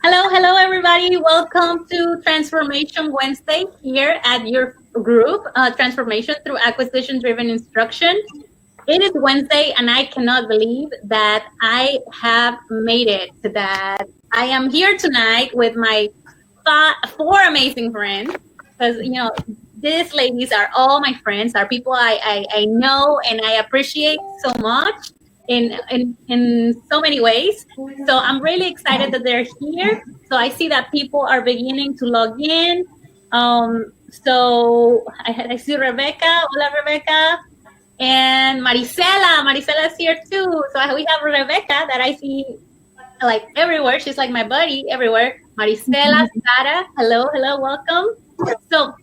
Hello, everybody. Welcome to Transformation Wednesday here at your group, Transformation Through Acquisition Driven Instruction. It is Wednesday, and I cannot believe that I have made it to that. I am here tonight with my four amazing friends because, these ladies are all my friends, are people I know and I appreciate so much in so many ways. So I'm really excited that they're here. So I see that people are beginning to log in. So I see Rebecca. Hola, Rebecca. And Marisela. Marisela is here too. So we have Rebecca that I see like everywhere. She's like my buddy everywhere. Marisela, Sara. Hello, welcome. So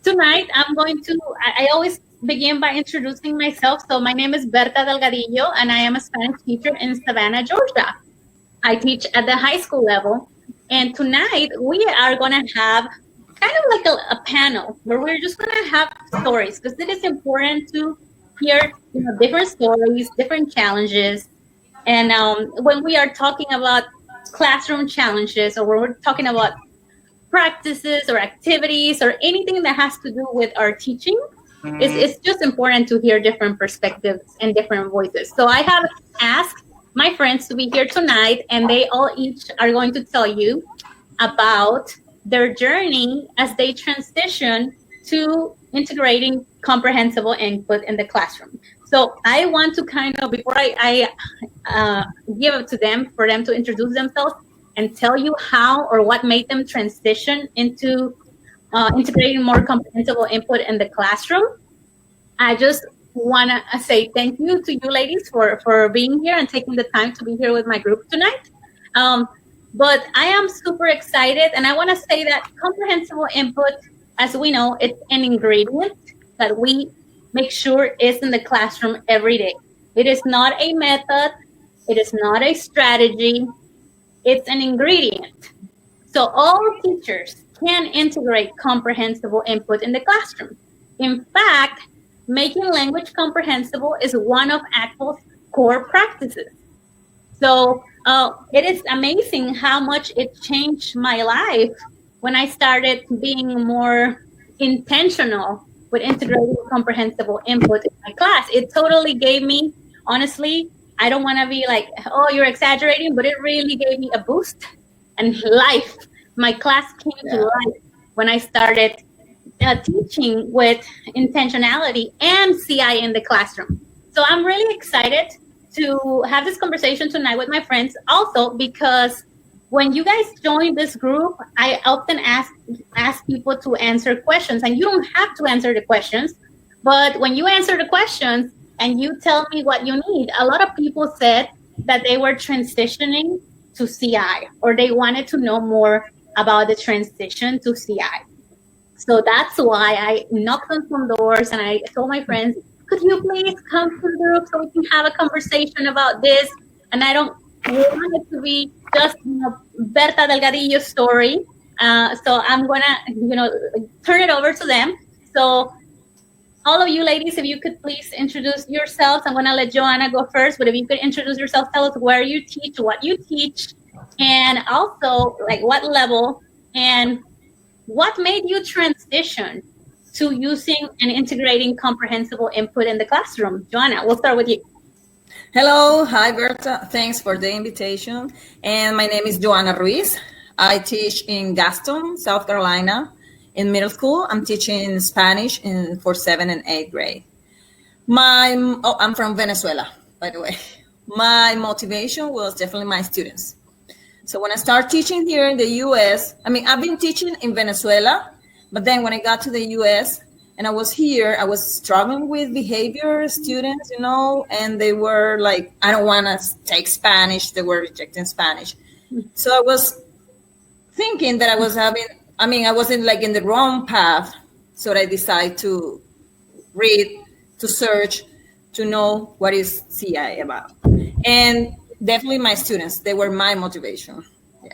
tonight I'm going to, I always begin by introducing myself. So my name is Berta Delgadillo, and I am a Spanish teacher in Savannah, Georgia. I teach at the high school level. And tonight we are going to have kind of like a panel where we're just going to have stories, because it is important to hear different stories, different challenges. And when we are talking about classroom challenges, or when we're talking about practices or activities or anything that has to do with our teaching, it's just important to hear different perspectives and different voices. So I have asked my friends to be here tonight, and they all each are going to tell you about their journey as they transition to integrating comprehensible input in the classroom. So I want to kind of, before I give it to them, for them to introduce themselves and tell you how or what made them transition into integrating more comprehensible input in the classroom. I just want to say thank you to you ladies for being here and taking the time to be here with my group tonight. But I am super excited, and I want to say that comprehensible input, as we know, it's an ingredient that we make sure is in the classroom every day. It is not a method. It is not a strategy. It's an ingredient. So all teachers can integrate comprehensible input in the classroom. In fact, making language comprehensible is one of ACTFL's core practices. So it is amazing how much it changed my life when I started being more intentional with integrating comprehensible input in my class. It totally gave me, honestly, I don't want to be like, oh, you're exaggerating, but it really gave me a boost and life. My class came to life when I started teaching with intentionality and CI in the classroom. So I'm really excited to have this conversation tonight with my friends, also because when you guys join this group, I often ask people to answer questions, and you don't have to answer the questions, but when you answer the questions and you tell me what you need, a lot of people said that they were transitioning to CI, or they wanted to know more about the transition to CI. So that's why I knocked on some doors and I told my friends, could you please come to the group so we can have a conversation about this? And I don't want it to be just Berta Delgadillo's story. So I'm going to, turn it over to them. So all of you ladies, if you could please introduce yourselves. I'm going to let Joanna go first, but if you could introduce yourself, tell us where you teach, what you teach, and also like what level, and what made you transition to using and integrating comprehensible input in the classroom. Joanna, we'll start with you. Hello. Hi, Berta. Thanks for the invitation. And my name is Joanna Ruiz. I teach in Gaston, South Carolina, in middle school. I'm teaching Spanish for 7th and 8th grade. I'm from Venezuela, by the way. My motivation was definitely my students. So when I started teaching here in the U.S., I've been teaching in Venezuela, but then when I got to the U.S. and I was here, I was struggling with behavior students, and they were like, I don't want to take Spanish. They were rejecting Spanish. So I was thinking that I wasn't like in the wrong path. So I decided to read, to search, to know what is CI about. And definitely my students, they were my motivation. Yeah.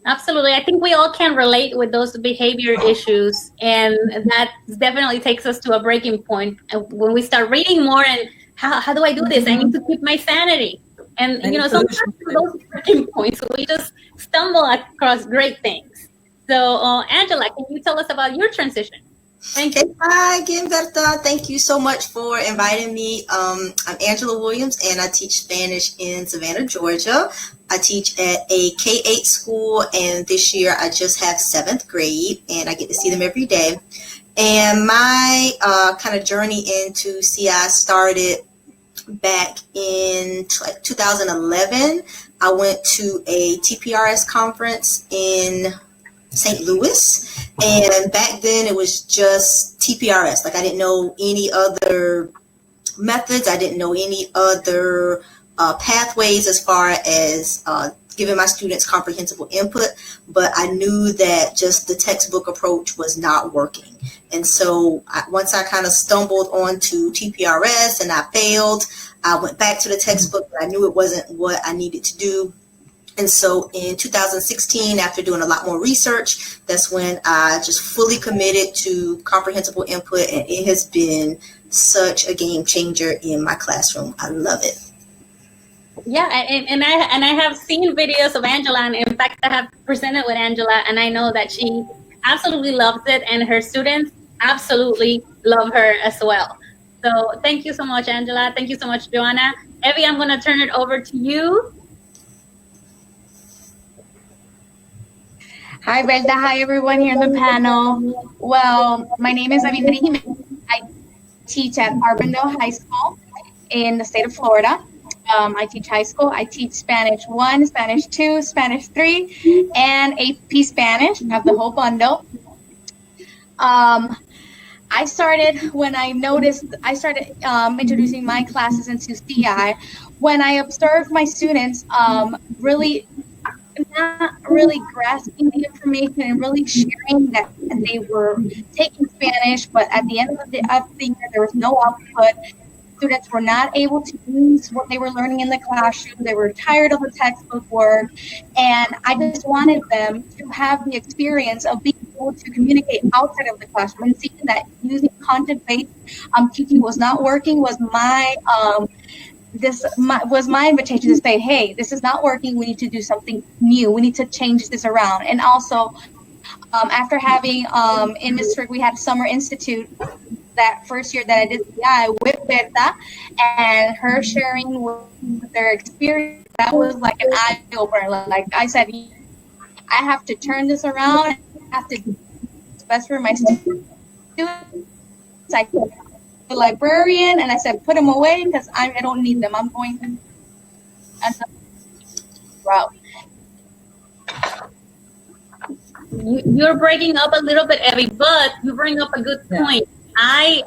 Absolutely. I think we all can relate with those behavior issues. And that definitely takes us to a breaking point when we start reading more and how do I do this? I need to keep my sanity. And Any sometimes solution to those breaking points, we just stumble across great things. So, Angela, can you tell us about your transition? Thank you. Hi again, Berta. Thank you so much for inviting me. I'm Angela Williams, and I teach Spanish in Savannah, Georgia. I teach at a K-8 school, and this year I just have 7th grade, and I get to see them every day. And my kind of journey into CI started back in 2011. I went to a TPRS conference in St. Louis, and back then it was just TPRS. Like, I didn't know any other methods. I didn't know any other pathways as far as giving my students comprehensible input, but I knew that just the textbook approach was not working. And so once I kind of stumbled onto TPRS and I failed, I went back to the textbook, but I knew it wasn't what I needed to do. And so in 2016, after doing a lot more research, that's when I just fully committed to comprehensible input, and it has been such a game changer in my classroom. I love it. Yeah, and I have seen videos of Angela, and in fact, I have presented with Angela, and I know that she absolutely loves it, and her students absolutely love her as well. So thank you so much, Angela. Thank you so much, Joanna. Evie, I'm going to turn it over to you. Hi, Berta. Hi, everyone here in the panel. Well, my name is Evie Jimenez. I teach at Arbondale High School in the state of Florida. I teach high school. I teach Spanish 1, Spanish 2, Spanish 3, and AP Spanish. I have the whole bundle. I started when I started introducing my classes into CI, when I observed my students really not really grasping the information and really sharing that they were taking Spanish, but at the end of the year, there was no output. Students were not able to use what they were learning in the classroom. They were tired of the textbook work, and I just wanted them to have the experience of being able to communicate outside of the classroom, and seeing that using content-based teaching was not working was my invitation to say, hey, this is not working. We need to do something new. We need to change this around. And also, after having in District, we had a summer institute that first year that I did CI with Berta, and her sharing with their experience, that was like an eye opener. Like I said, I have to turn this around. I have to do what's best for my students. I the librarian, and I said, put them away because I don't need them. I'm going another route. You're breaking up a little bit, Evie, but you bring up a good point. I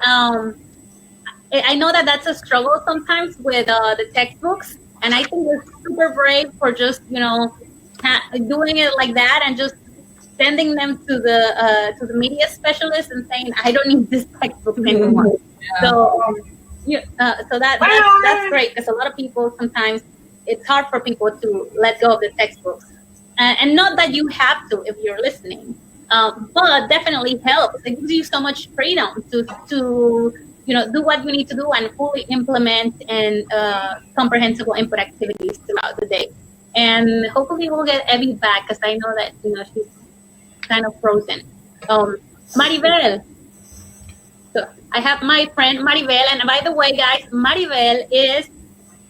know that that's a struggle sometimes with the textbooks, and I think you're super brave for just doing it like that and just sending them to the media specialist and saying, I don't need this textbook anymore. So that's great, because a lot of people, sometimes it's hard for people to let go of the textbooks, and not that you have to if you're listening, but definitely helps. It gives you so much freedom to do what you need to do and fully implement and comprehensible input activities throughout the day. And hopefully we'll get Evie back, because I know that she's kind of frozen. Maribel. So I have my friend Maribel, and by the way, guys, Maribel is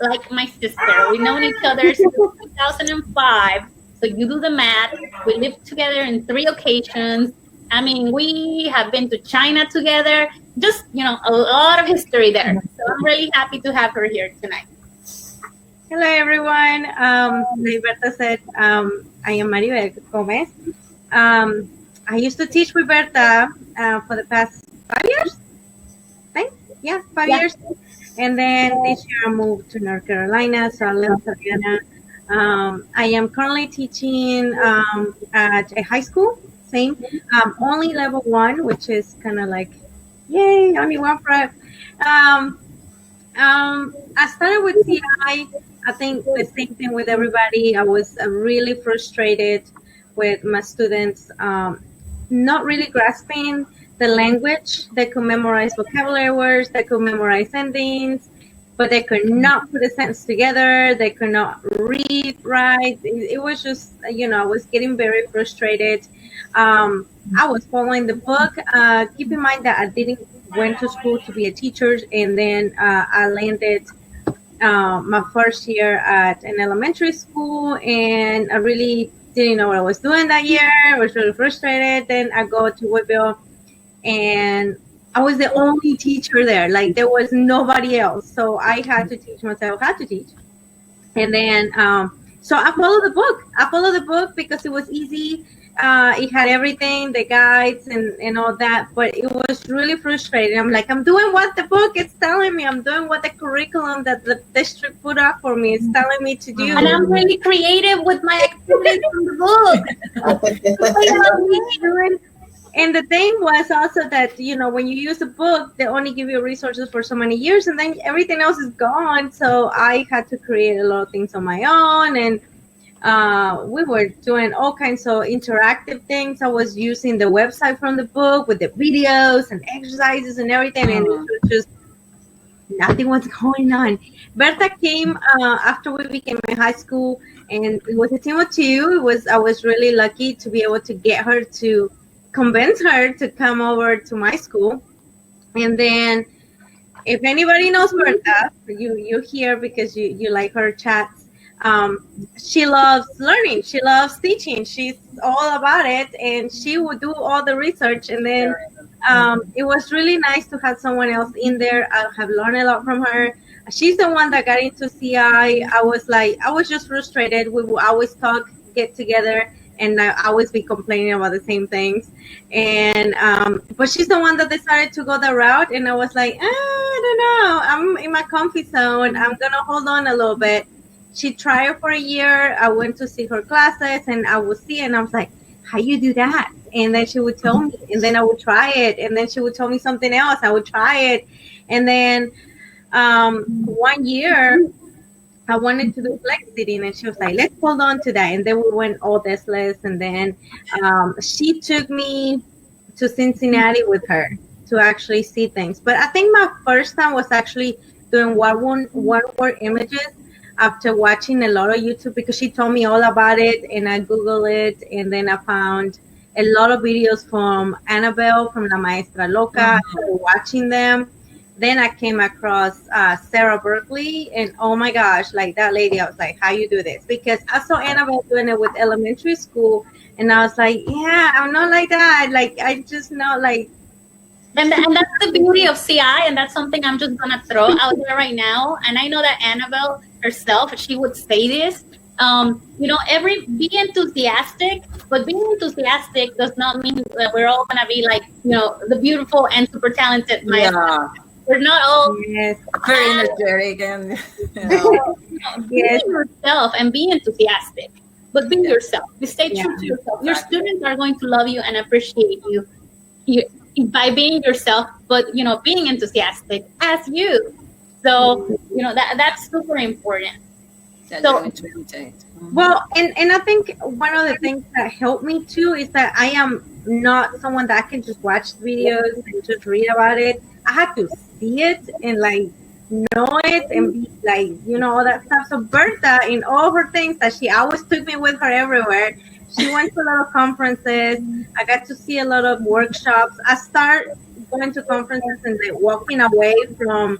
like my sister. We've known each other since 2005. So you do the math. We lived together in 3 occasions. I mean, we have been to China together. Just, a lot of history there. So I'm really happy to have her here tonight. Hello, everyone. Like Berta said, I am Maribel Gomez. I used to teach with Berta for the past 5 years. Right? Yeah, 5 years. And then this year I moved to North Carolina, so I left Savannah. I am currently teaching at a high school, same, only level 1, which is kind of like, yay, only one prep. I started with CI. I think the same thing with everybody. I was really frustrated with my students not really grasping the language. They could memorize vocabulary words, they could memorize endings, but they could not put a sentence together. They could not read right. It was just, I was getting very frustrated. I was following the book. Keep in mind that I didn't went to school to be a teacher, and then I landed my first year at an elementary school, and I really didn't know what I was doing that year. I was really frustrated. Then I go to Woodville, and I was the only teacher there. Like, there was nobody else. So I had to teach myself how to teach. And then, so I followed the book. I followed the book because it was easy. It had everything, the guides and all that, but it was really frustrating. I'm like, I'm doing what the book is telling me. I'm doing what the curriculum that the district put up for me is telling me to do. And I'm really creative with my activities from the book. And the thing was also that, when you use a book, they only give you resources for so many years, and then everything else is gone. So I had to create a lot of things on my own, and we were doing all kinds of interactive things. I was using the website from the book with the videos and exercises and everything, and it was just nothing was going on. Berta came after we became in high school, and it was a team of two. I was really lucky to be able to get her to convince her to come over to my school. And then, if anybody knows Berta, you hear because you like her chats. She loves learning. She loves teaching. She's all about it, and she would do all the research. And then it was really nice to have someone else in there. I have learned a lot from her. She's the one that got into CI. I was just frustrated. We would always get together, and I always be complaining about the same things. And but she's the one that decided to go that route, and I was like, I don't know. I'm in my comfort zone. I'm gonna hold on a little bit. She tried it for a year. I went to see her classes, and I would see it, and I was like, how you do that? And then she would tell me, and then I would try it, and then she would tell me something else. I would try it. And then 1 year, I wanted to do flex sitting, and she was like, let's hold on to that. And then we went all this list, and then she took me to Cincinnati with her to actually see things. But I think my first time was actually doing one word images after watching a lot of YouTube, because she told me all about it, and I Googled it, and then I found a lot of videos from Annabelle, from La Maestra Loca, watching them. Then I came across Sarah Berkeley, and oh my gosh, like that lady, I was like, how you do this? Because I saw Annabelle doing it with elementary school, and I was like, yeah, I'm not like that. Like, I just not like. And that's the beauty of CI, and that's something I'm just gonna throw out there right now. And I know that Annabelle herself, she would say this. Be enthusiastic, but being enthusiastic does not mean that we're all gonna be like, the beautiful and super talented maestra. We're not all very energetic and be yourself and be enthusiastic, but be yourself. Stay true to yourself. Your students are going to love you and appreciate you by being yourself, but being enthusiastic as you. So that's super important. Well, and I think one of the things that helped me too is that I am not someone that can just watch videos and just read about it. I had to see it and like know it and be like, all that stuff. So Berta, in all her things, that she always took me with her everywhere. She went to a lot of conferences. I got to see a lot of workshops. I started going to conferences and then walking away from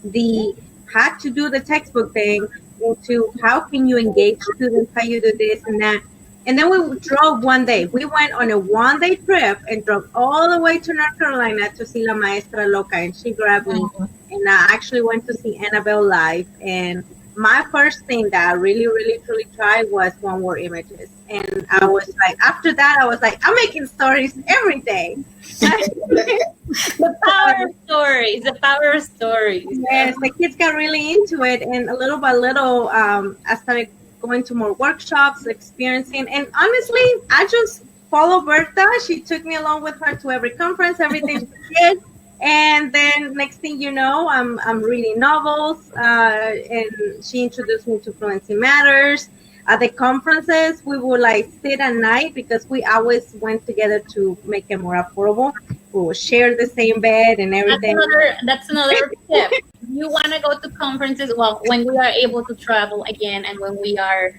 the how to do the textbook thing into how can you engage students, how you do this and that. And then we drove one day. We went on a one-day trip and drove all the way to North Carolina to see La Maestra Loca, and she grabbed me. And I actually went to see Annabelle live. And my first thing that I really, really, truly tried was one-word images. And I was like, after that, I was like, I'm making stories every day. The power of stories, the power of stories. Yes, the kids got really into it. And little by little, I started going to more workshops, experiencing. And honestly, I just follow Berta. She took me along with her to every conference, everything she did. And then next thing you know, I'm reading novels, and she introduced me to Fluency Matters. At the conferences, we would like sit at night because we always went together to make it more affordable. We would share the same bed and everything. That's another tip. You want to go to conferences, well, when we are able to travel again and when we are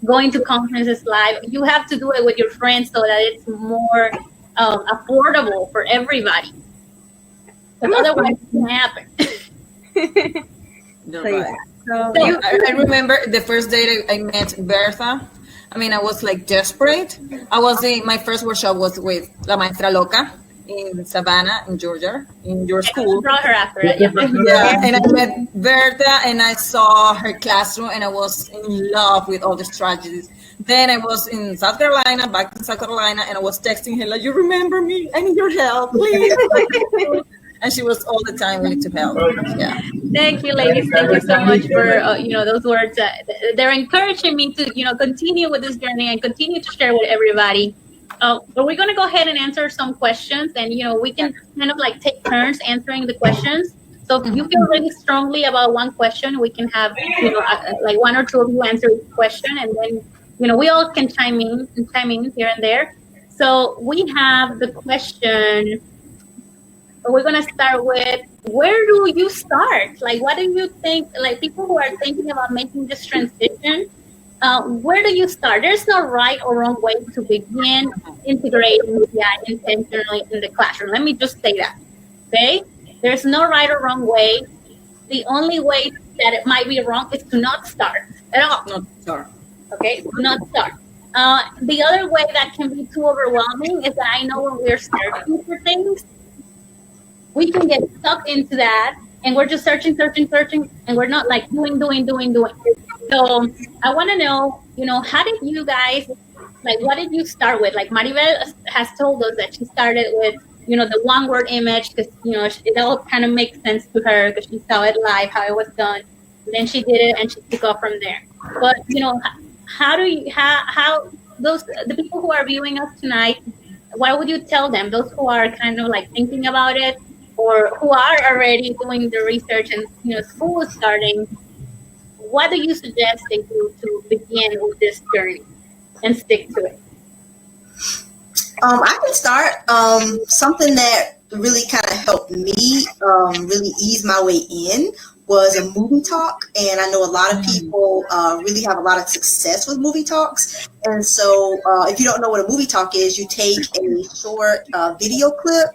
going to conferences live, you have to do it with your friends so that it's more affordable for everybody. Because otherwise, it can happen. You're So, right. So I remember the first day I met Bertha. I mean, I was like desperate. My first workshop was with La Maestra Loca in Savannah, in Georgia, in your school. Brought her after it. Yeah. Yeah, and I met Bertha and I saw her classroom and I was in love with all the strategies. Then I was in South Carolina, back in South Carolina, and I was texting her like, "You remember me? I need your help, please." And she was all the time willing to help. Yeah. Thank you, ladies. Thank you so much for those words. They're encouraging me to continue with this journey and continue to share with everybody. But we're going to go ahead and answer some questions, and we can kind of like take turns answering the questions. So if you feel really strongly about one question, we can have like one or two of you answer each question, and then we all can chime in here and there. So we have the question. We're going to start with, where do you start? Like, what do you think, like people who are thinking about making this transition, where do you start? There's no right or wrong way to begin integrating CI intentionally in the classroom. Let me just say that, okay? There's no right or wrong way. The only way that it might be wrong is to not start at all. Not start. Okay, do not start. The other way that can be too overwhelming is that I know when we're searching for things, we can get stuck into that and we're just searching, and we're not like doing. So I want to know, how did you guys, like, what did you start with? Like Maribel has told us that she started with, the one word image because, it all kind of makes sense to her because she saw it live, how it was done. And then she did it and she took off from there. But, how the people who are viewing us tonight, what would you tell them? Those who are kind of like thinking about it, or who are already doing the research and school is starting, what do you suggest they do to begin with this journey and stick to it? I can start. Something that really kind of helped me really ease my way in was a movie talk, and I know a lot of people really have a lot of success with movie talks. And so if you don't know what a movie talk is, you take a short video clip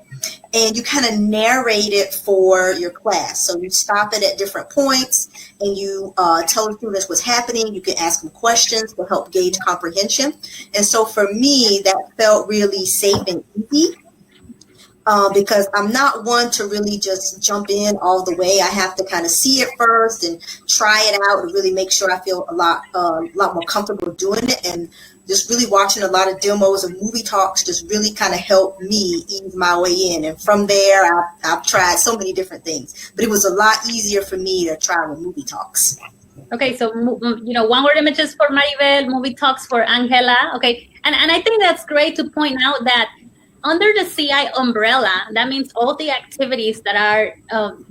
and you kind of narrate it for your class. So you stop it at different points and you tell the students what's happening. You can ask them questions to help gauge comprehension. And so for me, that felt really safe and easy. Because I'm not one to really just jump in all the way. I have to kind of see it first and try it out and really make sure I feel a lot more comfortable doing it. And just really watching a lot of demos of movie talks just really kind of helped me ease my way in. And from there, I've tried so many different things, but it was a lot easier for me to try with movie talks. Okay, so one word images for Maribel, movie talks for Angela. Okay, and I think that's great to point out that under the CI umbrella, that means all the activities that are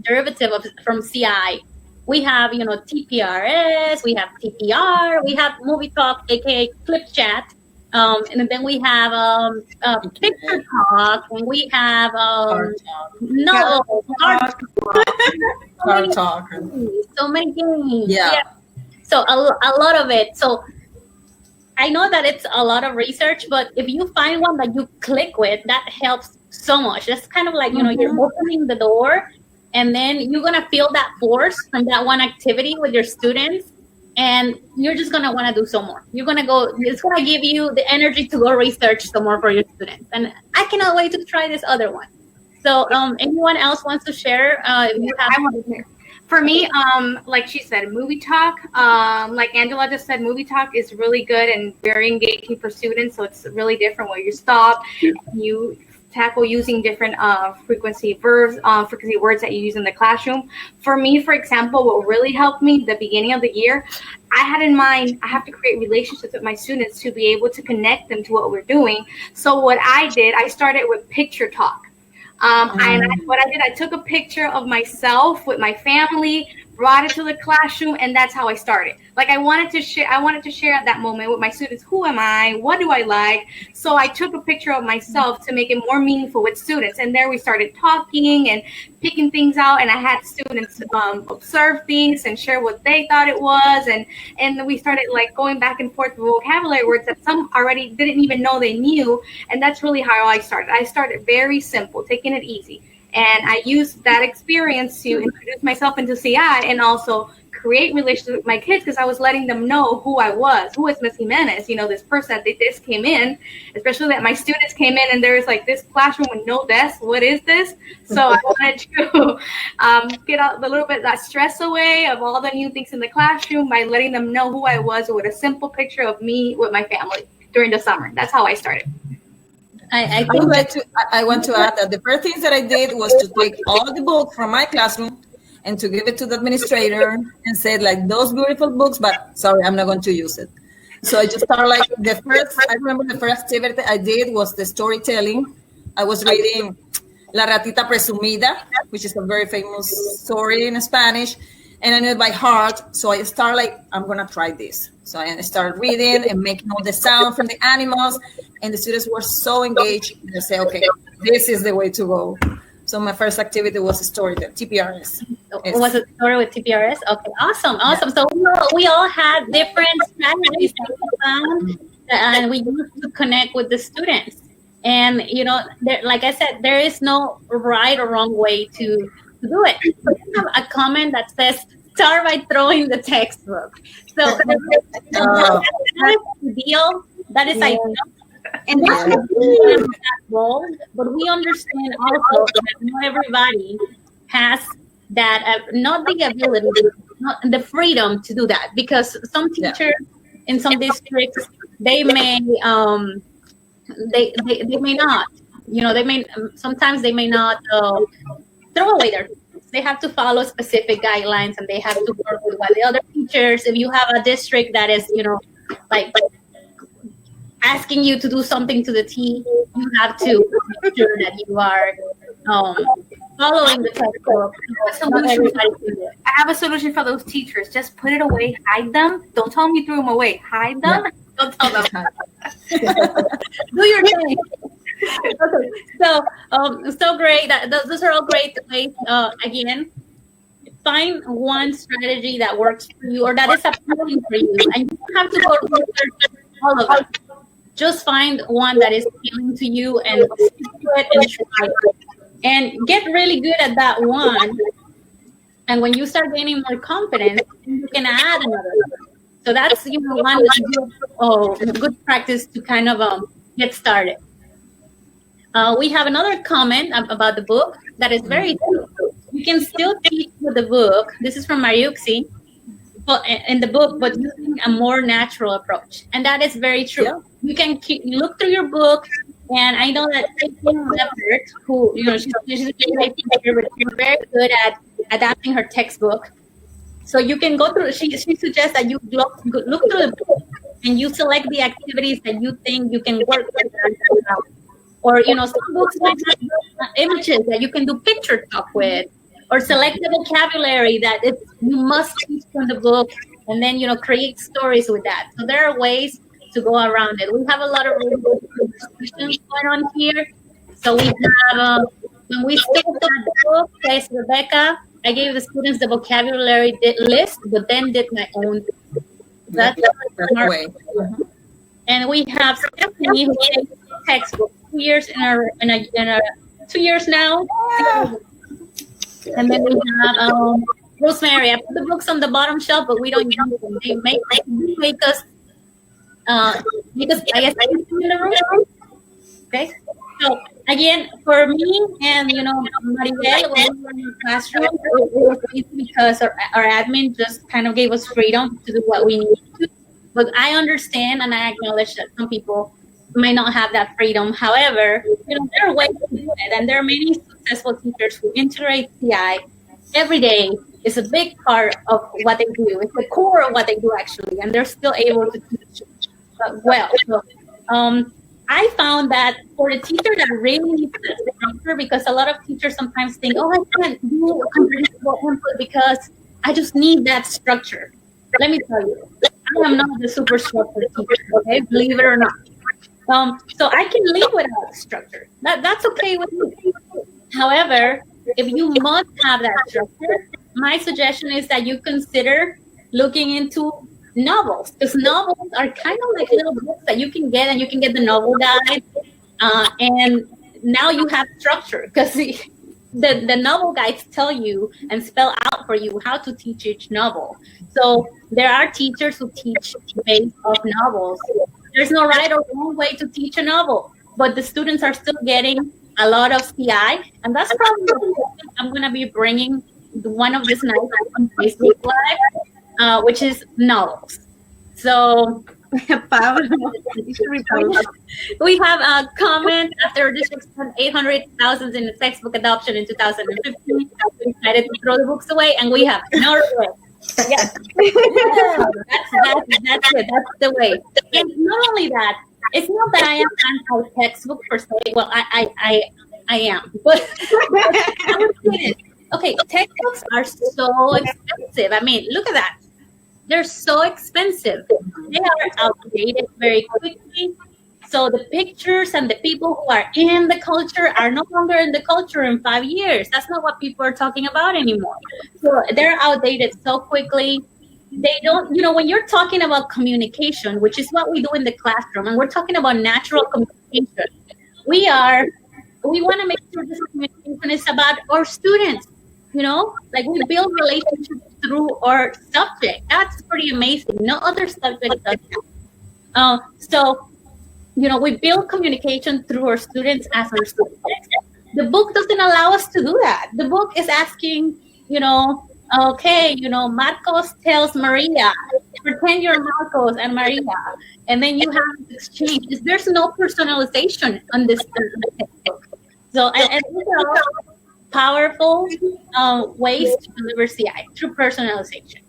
derivative from CI. We have, TPRS, we have TPR, we have movie talk, aka clip chat, and then we have picture talk, and we have Card talk. So many games. Yeah. So a lot of it. So I know that it's a lot of research, but if you find one that you click with, that helps so much. That's kind of like, you're opening the door, and then you're going to feel that force from that one activity with your students, and you're just going to want to do some more. You're going to go, it's going to give you the energy to go research some more for your students. And I cannot wait to try this other one. So anyone else wants to share? If you have I want to share. For me, like she said, movie talk, like Angela just said, movie talk is really good and very engaging for students. So it's really different where you stop, you tackle using different frequency words that you use in the classroom. For me, for example, what really helped me the beginning of the year, I had in mind, I have to create relationships with my students to be able to connect them to what we're doing. So what I did, I started with picture talk. What I did, I took a picture of myself with my family, brought it to the classroom, and that's how I started. Like I wanted to share at that moment with my students, who am I? What do I like? So I took a picture of myself to make it more meaningful with students. And there we started talking and picking things out, and I had students observe things and share what they thought it was, and we started like going back and forth with vocabulary words that some already didn't even know they knew. And that's really how I started. I started very simple, taking it easy. And I used that experience to introduce myself into CI and also create relationships with my kids, because I was letting them know who I was. Who is Miss Jimenez? You know, this person that this came in, especially that my students came in and there's like this classroom with no desk. What is this? So I wanted to get a little bit of that stress away of all the new things in the classroom by letting them know who I was with a simple picture of me with my family during the summer. That's how I started. I want to add that the first things that I did was to take all the books from my classroom and to give it to the administrator and said, like, those beautiful books, but sorry, I'm not going to use it. So I just started like I remember the first activity I did was the storytelling. I was reading La Ratita Presumida, which is a very famous story in Spanish, and I knew it by heart. So I started like, I'm going to try this. So I started reading and making all the sound from the animals, and the students were so engaged. They say, okay, this is the way to go. So my first activity was a story, the TPRS. Was it a story with TPRS? Okay, awesome. Yeah. So we all had different strategies that we found, and we used to connect with the students. And, you know, like I said, there is no right or wrong way to do it. So we have a comment that says, start by throwing the textbook. So that is the deal. That is ideal. And that's that role, but we understand also that not everybody has that, not the ability, not the freedom to do that, because some teachers in some districts, they may they may not, you know, sometimes they may not throw away their. They have to follow specific guidelines, and they have to work with the other teachers. If you have a district that is, you know, like asking you to do something to the T, you have to make sure that you are following the textbook. I have a solution for those teachers. Just put it away, hide them. Don't tell them you threw them away. Hide them. Yeah. Don't tell them. Do your thing. Okay, so great. Those are all great ways. Again, find one strategy that works for you or that is appealing for you, and you don't have to go research all of them. Just find one that is appealing to you and stick to it and try it. And get really good at that one. And when you start gaining more confidence, you can add another one. So that's, you know, one good practice to kind of get started. We have another comment about the book that is very true. You can still teach with the book. This is from Mariuxi. In the book, but using a more natural approach. And that is very true. Yeah. You can look through your book, and I know that Leppert, who, you know, she's a great teacher, but she's very good at adapting her textbook. So you can go through, she suggests that you look through the book and you select the activities that you think you can work with. Or, you know, some books might have images that you can do picture talk with. Or select the vocabulary that you must teach from the book, and then, you know, create stories with that. So there are ways to go around it. We have a lot of really good discussions going on here. So we have, when we started the book, says Rebecca, I gave the students the vocabulary list, but then did my own. That's the way. And we have Stephanie, who takes textbook 2 years in a 2 years now. And then we have Rosemary. I put the books on the bottom shelf, but we don't use them. They make us I guess in the room. Okay. So again, for me and, you know, Maribel, when we were in the classroom, it was easy because our admin just kind of gave us freedom to do what we need to. But I understand and I acknowledge that some people might not have that freedom. However, you know, there are ways to do it, and there are many successful teachers who integrate CI every day. Is a big part of what they do. It's the core of what they do, actually, and they're still able to teach well. So, I found that for the teacher that really needs the structure, because a lot of teachers sometimes think, oh, I can't do a comprehensible input because I just need that structure. Let me tell you, I am not the super structured teacher, okay? Believe it or not. So I can leave without structure. That's okay with me. However, if you must have that structure, my suggestion is that you consider looking into novels, because novels are kind of like little books that you can get, and you can get the novel guide, and now you have structure, because the novel guides tell you and spell out for you how to teach each novel. So there are teachers who teach based off novels. There's no right or wrong way to teach a novel, but the students are still getting a lot of CI, and that's probably what I'm going to be bringing one of these nights on Facebook Live, which is novels. So Pablo, we have a comment after district spent 800,000 in textbook adoption in 2015. We decided to throw the books away, and we have no regret. Yes, that's it. That's the way. And not only that, it's not that I am anti-textbook per se. Well, I am, but okay, textbooks are so expensive. I mean, look at that. They're so expensive. They are outdated very quickly. So the pictures and the people who are in the culture are no longer in the culture in 5 years. That's not what people are talking about anymore. So they're outdated so quickly. They don't, when you're talking about communication, which is what we do in the classroom, and we're talking about natural communication, we want to make sure this communication is about our students. Like we build relationships through our subject. That's pretty amazing. No other subject does that. So, we build communication through our students as our students. The book doesn't allow us to do that. The book is asking, okay, Marcos tells Maria, pretend you're Marcos and Maria, and then you have this exchange. There's no personalization on this textbook. So, and these are all powerful ways to deliver CI through personalization.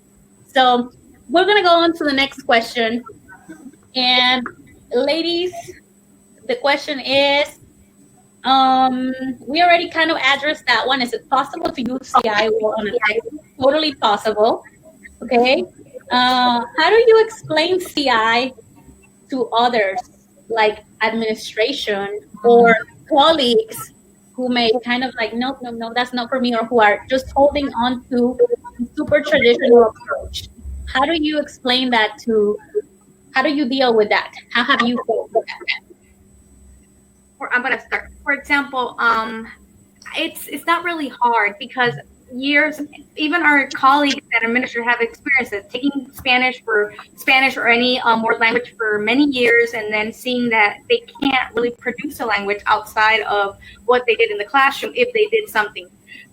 So we're going to go on to the next question. And ladies, the question is, we already kind of addressed that one. Is it possible to use CI on a textbook? Totally possible. Okay. How do you explain CI to others, like administration or colleagues who may kind of like, no, that's not for me, or who are just holding on to a super traditional approach? How do you explain that how do you deal with that? How have you dealt with that? I'm going to start. For example, it's not really hard because even our colleagues that administer have experiences taking Spanish or any more language for many years, and then seeing that they can't really produce a language outside of what they did in the classroom if they did something.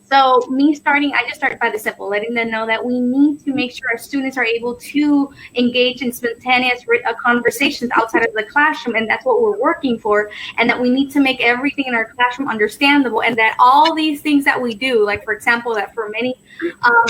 So I just started by the simple, letting them know that we need to make sure our students are able to engage in spontaneous conversations outside of the classroom, and that's what we're working for, and that we need to make everything in our classroom understandable, and that all these things that we do, like for example, that for many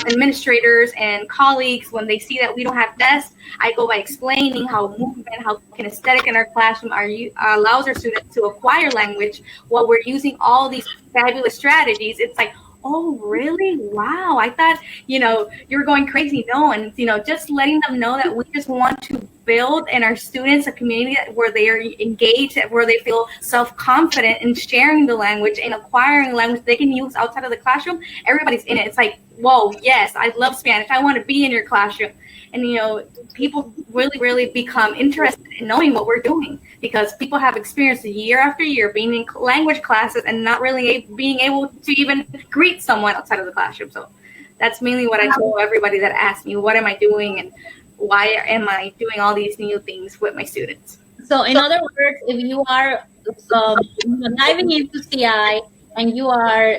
administrators and colleagues, when they see that we don't have desks, I go by explaining how movement, how kinesthetic in our classroom allows our students to acquire language while we're using all these fabulous strategies. It's like, oh, really? Wow. I thought, you were going crazy. No. And, just letting them know that we just want to build in our students a community where they are engaged, where they feel self-confident in sharing the language and acquiring language they can use outside of the classroom. Everybody's in it. It's like, whoa, yes, I love Spanish. I want to be in your classroom. And, people really, really become interested in knowing what we're doing, because people have experienced year after year being in language classes and not really being able to even greet someone outside of the classroom. So that's mainly what I tell everybody that asks me, what am I doing and why am I doing all these new things with my students? So in other words, if you are diving into CI, and you are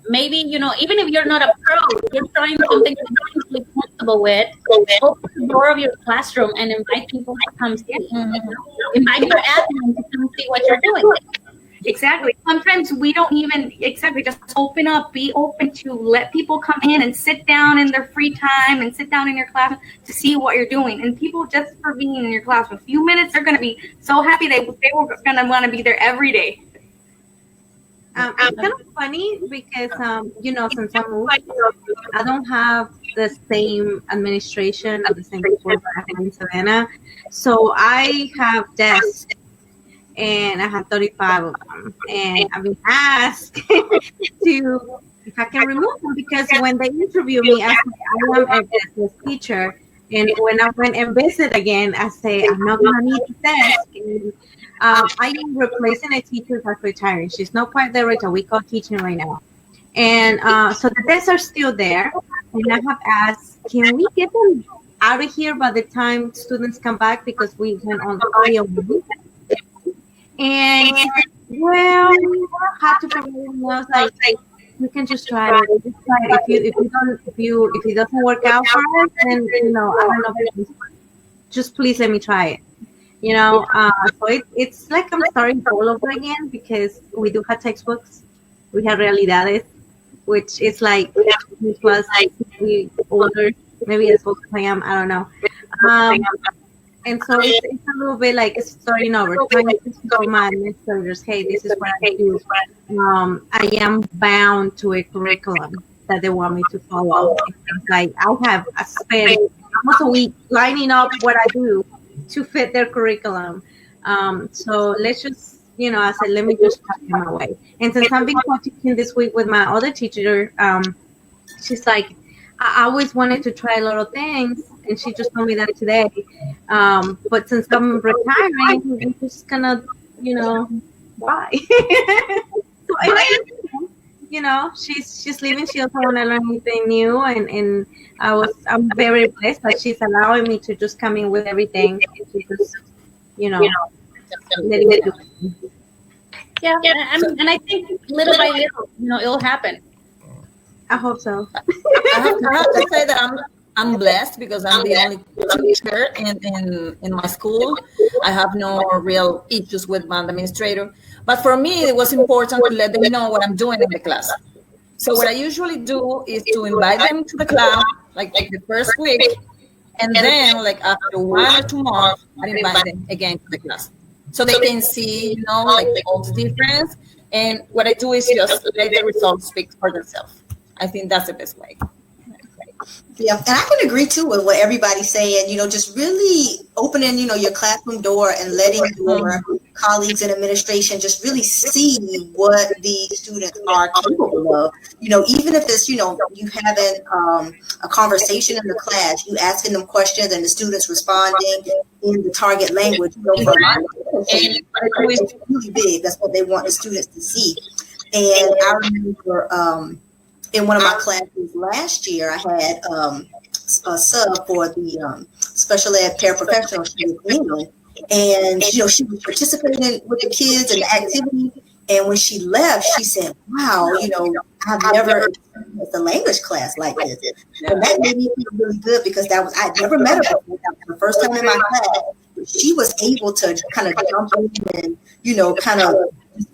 maybe, even if you're not a pro, you're trying something that you're completely comfortable with, open the door of your classroom and invite people to come see. Invite your admin to come see what you're doing. Exactly. Sometimes we don't even just open up, be open to let people come in and sit down in their free time and sit down in your classroom to see what you're doing. And people, just for being in your classroom a few minutes, they're going to be so happy they were going to want to be there every day. It's kind of funny because, since I moved, I don't have the same administration of the same school that I have in Savannah. So I have desks, and I have 35 of them. And I've been asked to if I can remove them, because when they interview me, I say I am a business teacher. And when I went and visit again, I say I'm not gonna need the desk. And, I am replacing a teacher that's retiring. She's not quite there, so we call teaching right now. And so the desks are still there. And I have asked, can we get them out of here by the time students come back, because we went on the week. And she said, well, we have to provide them. I was like, you can just try it. Just try it. If it doesn't work out for us, then I don't know. Just please let me try it. So it's like I'm starting all over again, because we do have textbooks. We have realidades, which is like plus older, maybe as old as I am. I don't know. And so it's a little bit like starting over, trying to show my administrators, hey, this is what I do. I am bound to a curriculum that they want me to follow. It's like I have spent almost a week lining up what I do to fit their curriculum. So let's just, I said, let me just try my way. And since I've been teaching this week with my other teacher, she's like, I always wanted to try a lot of things, and she just told me that today. But since I'm retiring, I'm just gonna, why? So she's leaving. She doesn't want to learn anything new, and I'm very blessed that she's allowing me to just come in with everything. And she just, letting me do it. Yeah, and I think little by little, it'll happen. I hope so. I have to say that I'm blessed, because I'm the only teacher in my school. I have no real issues with my administrator. But for me, it was important to let them know what I'm doing in the class. So what I usually do is to invite them to the class, like the first week, and then like after 1 or 2 months, I invite them again to the class, so they can see, like all the difference. And what I do is just let the results speak for themselves. I think that's the best way. Yeah, and I can agree too with what everybody's saying. Just really opening, your classroom door and letting your colleagues in administration just really see what the students are capable of. Even if it's, you having a conversation in the class, you asking them questions and the students responding in the target language. It's really big. That's what they want the students to see. And I remember in one of my classes last year, I had a sub for the special ed paraprofessional. She was in England, and she was participating with the kids and the activity. And when she left, she said, "Wow, I've never experienced a language class like this." And that made me feel really good, because I'd never met her before. That was the first time in my class. She was able to kind of jump in and kind of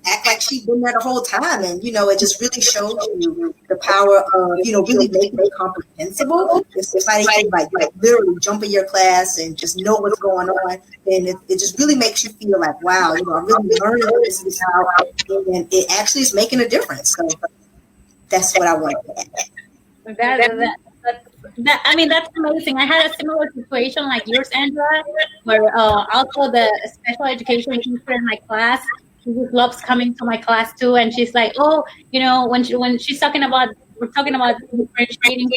act like she'd been there the whole time. And, it just really shows you the power of, really making it comprehensible. If somebody can like literally jump in your class and just know what's going on, then it just really makes you feel like, wow, I'm really learning this out, and it actually is making a difference. So that's what I want to add. That's amazing. I had a similar situation like yours, Angela, where also the special education teacher in my class, she just loves coming to my class too, and she's like, oh, when she's talking about, we're talking about differentiating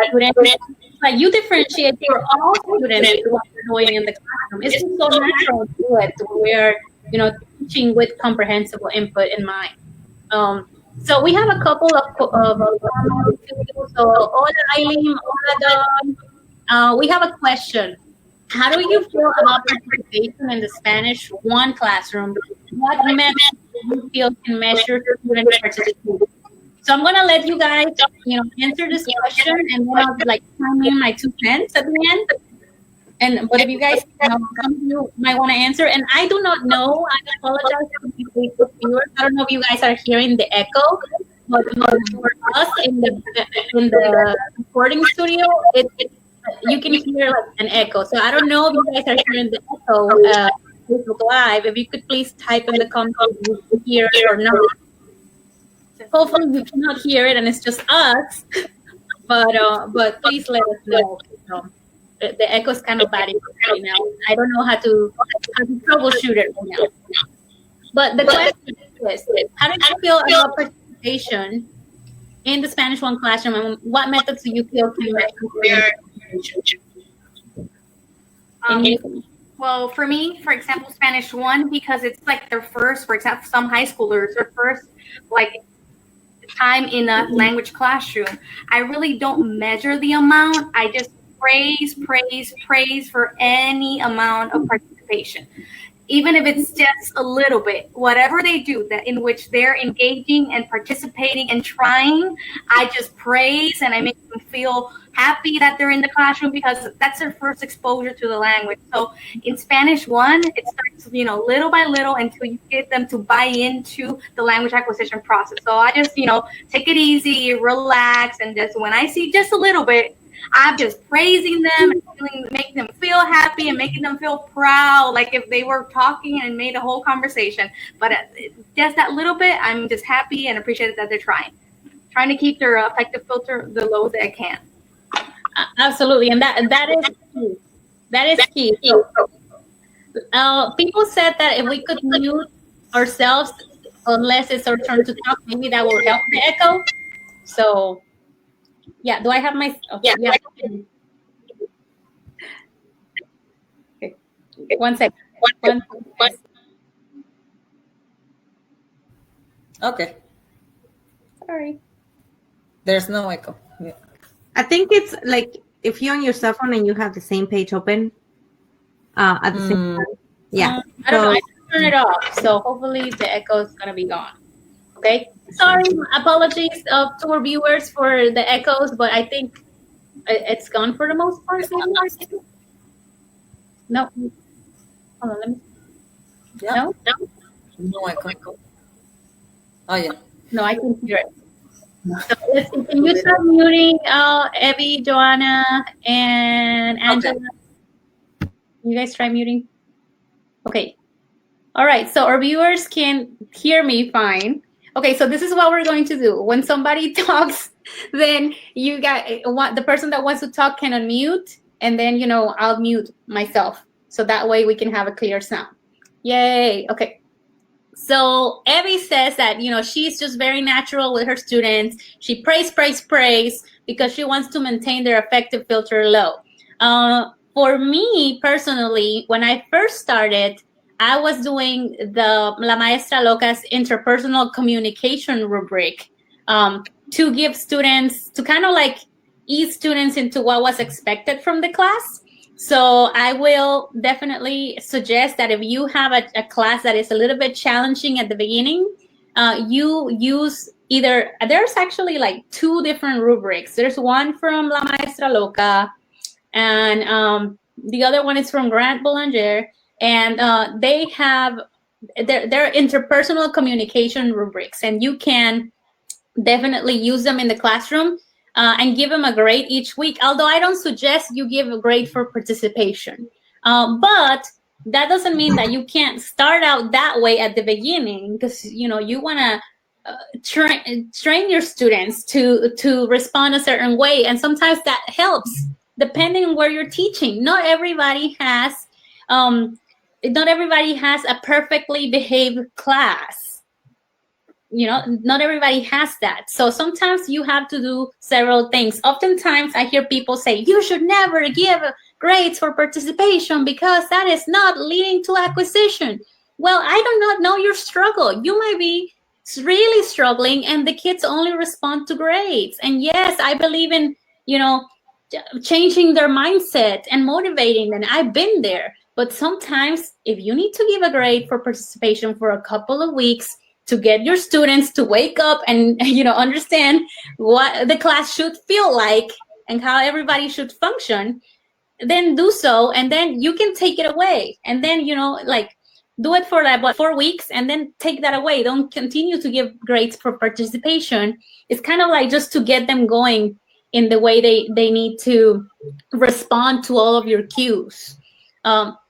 students, like you differentiate for all students what you're doing in the classroom. It's just so natural to do it. We're teaching with comprehensible input in mind. So we have a couple of so hola Aileen, hola Dawn. We have a question. How do you feel about participation in the Spanish 1 classroom? What metrics do you feel can measure student participation? So I'm gonna let you guys, answer this question, and then I'll chime in my 2 cents at the end. But if you guys, some of you might want to answer, and I do not know. I apologize to the Facebook viewers. I don't know if you guys are hearing the echo, but for us in the recording studio, you can hear an echo. So I don't know if you guys are hearing the echo Facebook Live. If you could please type in the comments if you hear it or not. Hopefully you cannot hear it and it's just us. But please let us know. The echo is kind of bad right now. I don't know how to troubleshoot it right now. But the question is, how did you feel about participation in the Spanish 1 classroom, and what methods do you feel can Well, for me, for example, Spanish 1, because it's like their first, for example, some high schoolers, their first like time in a language classroom. I really don't measure the amount. I just praise for any amount of participation. Even if it's just a little bit, whatever they do that in which they're engaging and participating and trying, I just praise and I make them feel happy that they're in the classroom because that's their first exposure to the language. So in Spanish 1, it starts, little by little until you get them to buy into the language acquisition process. So I just, take it easy, relax, and just when I see just a little bit, I'm just praising them and making them feel happy and making them feel proud, like if they were talking and made a whole conversation. But just that little bit, I'm just happy and appreciate that they're trying to keep their affective filter the lowest they can. Absolutely, and that is key. That is key. So, people said that if we could mute ourselves unless it's our turn to talk, maybe that will help the echo. So. Yeah, do I have my... Okay, yeah. Okay. One second. Okay. Sorry. There's no echo. Yeah. I think it's like if you're on your cell phone and you have the same page open at the same time. Yeah. I don't know. I just turned it off, so hopefully the echo is going to be gone. Okay. Sorry, apologies to our viewers for the echoes, but I think it's gone for the most part. No. Hold on, let me. Yeah. No. No echo. Oh yeah. No, I can hear it. So let's see. Can you start muting Evie, Joanna, and Angela? Okay. You guys try muting. Okay. All right. So our viewers can hear me fine. Okay, so this is what we're going to do. When somebody talks, then the person that wants to talk can unmute, and then, I'll mute myself. So that way we can have a clear sound. Yay. Okay. So Evie says that, she's just very natural with her students. She praise because she wants to maintain their affective filter low. For me personally, when I first started, I was doing the La Maestra Loca's interpersonal communication rubric to give students, to kind of like ease students into what was expected from the class. So I will definitely suggest that if you have a class that is a little bit challenging at the beginning, you use there's actually like 2 different rubrics. There's one from La Maestra Loca, and the other one is from Grant Boulanger. And they have their interpersonal communication rubrics, and you can definitely use them in the classroom and give them a grade each week. Although I don't suggest you give a grade for participation, but that doesn't mean that you can't start out that way at the beginning, because you want to train your students to respond a certain way, and sometimes that helps depending on where you're teaching. Not everybody has a perfectly behaved class. Not everybody has that. So sometimes you have to do several things. Oftentimes I hear people say, you should never give grades for participation because that is not leading to acquisition. Well, I do not know your struggle. You might be really struggling and the kids only respond to grades. And yes, I believe in, changing their mindset and motivating them. I've been there. But sometimes if you need to give a grade for participation for a couple of weeks to get your students to wake up and, understand what the class should feel like and how everybody should function, then do so. And then you can take it away. And then, do it for about 4 weeks and then take that away. Don't continue to give grades for participation. It's kind of like just to get them going in the way they need to respond to all of your cues.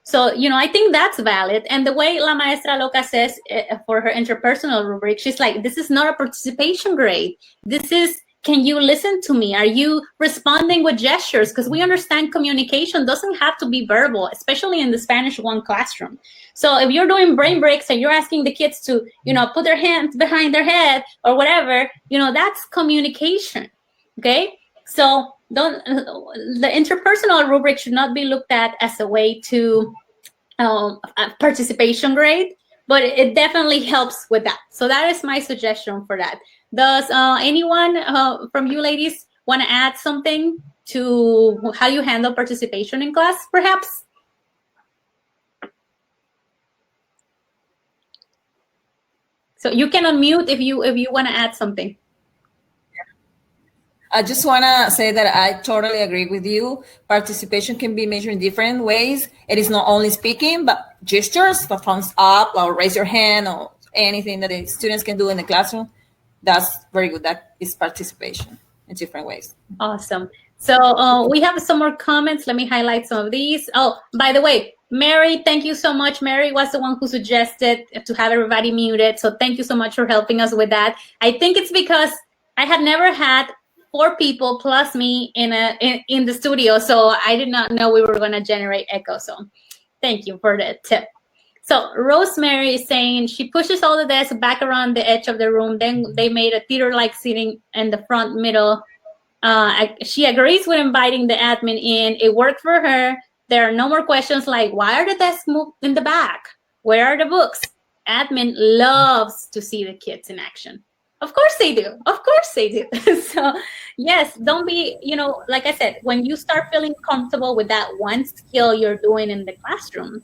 So, I think that's valid. And the way La Maestra Loca says for her interpersonal rubric, she's like, this is not a participation grade. This is can you listen to me? Are you responding with gestures? Because we understand communication doesn't have to be verbal, especially in the Spanish 1 classroom. So if you're doing brain breaks and you're asking the kids to, put their hands behind their head or whatever, that's communication. Okay? So the interpersonal rubric should not be looked at as a way to a participation grade, but it definitely helps with that. So that is my suggestion for that. Does anyone from you ladies want to add something to how you handle participation in class, perhaps? So you can unmute if you want to add something. I just want to say that I totally agree with you. Participation can be measured in different ways. It is not only speaking, but gestures, the thumbs up, or raise your hand, or anything that the students can do in the classroom. That's very good. That is participation in different ways. Awesome. So we have some more comments. Let me highlight some of these. Oh, by the way, Mary, thank you so much. Mary was the one who suggested to have everybody muted. So thank you so much for helping us with that. I think it's because I had never had 4 people plus me in the studio, so I did not know we were going to generate echo. So thank you for the tip. So Rosemary is saying she pushes all the desks back around the edge of the room. Then they made a theater-like seating in the front middle. She agrees with inviting the admin in. It worked for her. There are no more questions like, why are the desks moved in the back? Where are the books? Admin loves to see the kids in action. Of course they do. Of course they do. So yes, don't be, like I said, when you start feeling comfortable with that one skill you're doing in the classroom,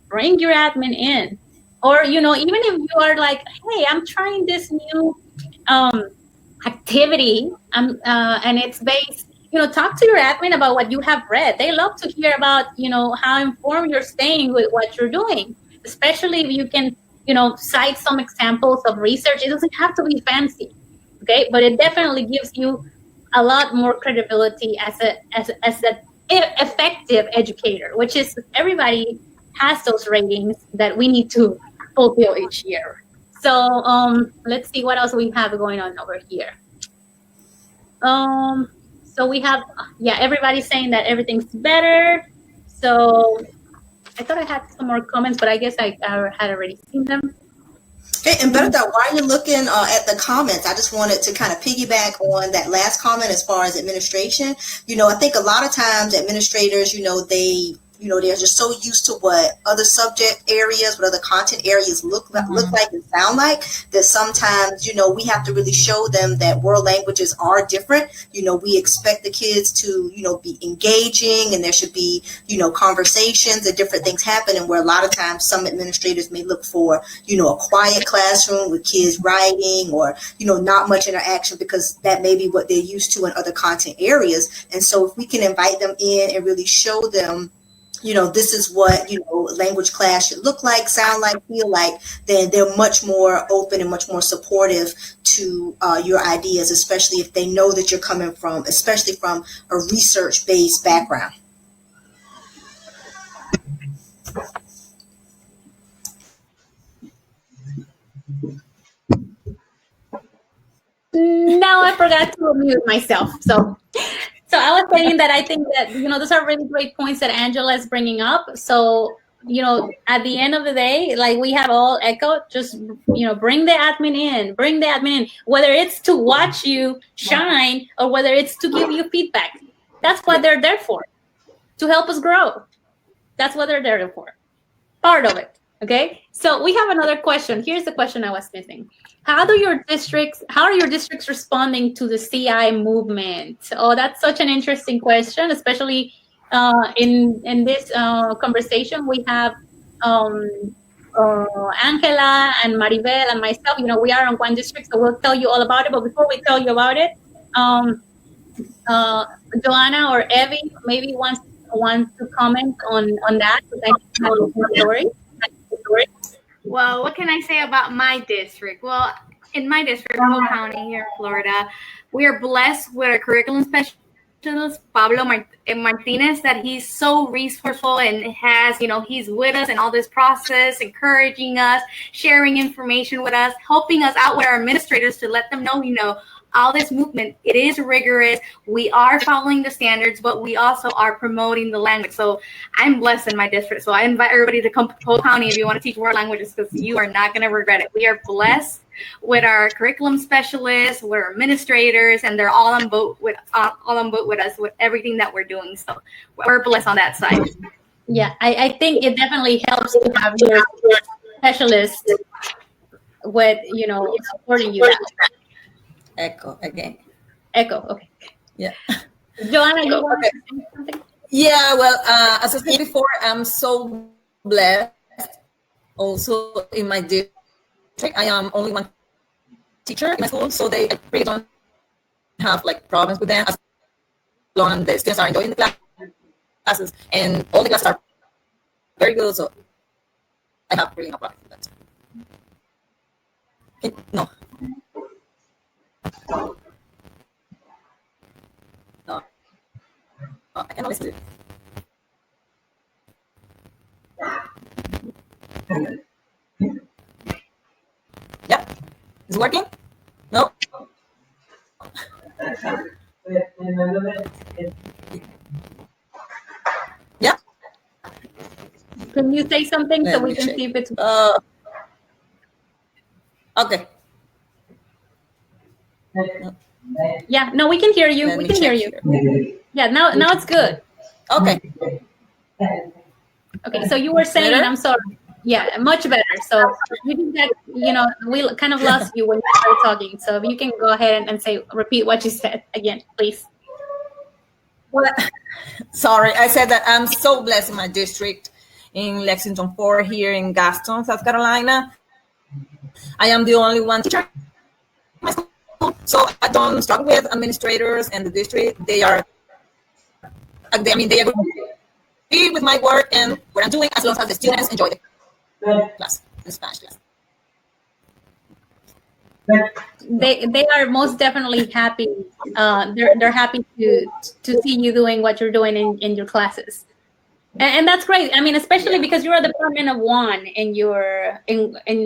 bring your admin in. Or, even if you are like, hey, I'm trying this new activity and it's based, talk to your admin about what you have read. They love to hear about, how informed you're staying with what you're doing, especially if you can cite some examples of research. It doesn't have to be fancy, okay? But it definitely gives you a lot more credibility as an effective educator, which is everybody has those ratings that we need to fulfill each year. So let's see what else we have going on over here. So we have, everybody's saying that everything's better. So I thought I had some more comments, but I guess I had already seen them. Hey, and Berta, while you're looking at the comments, I just wanted to kind of piggyback on that last comment as far as administration. I think a lot of times administrators, they're just so used to what other subject areas, what other content areas look like and sound like, that sometimes, we have to really show them that world languages are different. We expect the kids to, be engaging, and there should be, conversations and different things happening, where a lot of times some administrators may look for, a quiet classroom with kids writing, or, not much interaction, because that may be what they're used to in other content areas. And so if we can invite them in and really show them, this is what, language class should look like, sound like, feel like, then they're much more open and much more supportive to your ideas, especially if they know that you're coming from, especially from a research-based background. Now I forgot to unmute myself. So I was saying that I think that, those are really great points that Angela is bringing up. So, at the end of the day, like we have all echoed, just, bring the admin in, whether it's to watch you shine or whether it's to give you feedback. That's what they're there for, to help us grow. That's what they're there for. Part of it. Okay. So we have another question. Here's the question I was missing. How are your districts responding to the CI movement? Oh, that's such an interesting question, especially in this conversation. We have Angela and Maribel and myself. We are on one district, so we'll tell you all about it. But before we tell you about it, Joanna or Evie maybe wants to comment on that. Well, what can I say about my district? Well, in my district, Hope County here in Florida, we are blessed with a curriculum specialist, Pablo Martinez, that he's so resourceful and has, he's with us in all this process, encouraging us, sharing information with us, helping us out with our administrators to let them know, all this movement, it is rigorous. We are following the standards, but we also are promoting the language. So I'm blessed in my district. So I invite everybody to come to Polk County if you want to teach world languages, because you are not going to regret it. We are blessed with our curriculum specialists, with our administrators, and they're all on boat with us with everything that we're doing. So we're blessed on that side. Yeah, I think it definitely helps to have your specialist with, supporting you. Echo again. Echo, okay. Yeah. Joanna, you want to say something? Yeah, well, as I said before, I'm so blessed. Also, in my district, I am only one teacher in my school, so they really don't have like problems with them as long as the students are enjoying the classes, and all the classes are very good. So I have really no problem with that. No. No. I can always do it. Yeah. Is it working? No. Yeah. Can you say something so Let we me can check. see if it's Okay. Yeah, no, we can hear you. Let We me can hear check you. here. Yeah, now it's good. Okay. Okay, so you were saying, Better? I'm sorry. Yeah, much better. So you can get, we kind of lost you when you started talking. So if you can go ahead and repeat what you said again, please. Well, sorry, I said that I'm so blessed in my district in Lexington 4 here in Gaston, South Carolina. I am the only one teacher in my school, so I don't struggle with administrators and the district. They agree with my work and what I'm doing, as long as the students enjoy the class, the Spanish class. They are most definitely happy. They're happy to see you doing what you're doing in your classes, and that's great. I mean, especially because you're a department of one in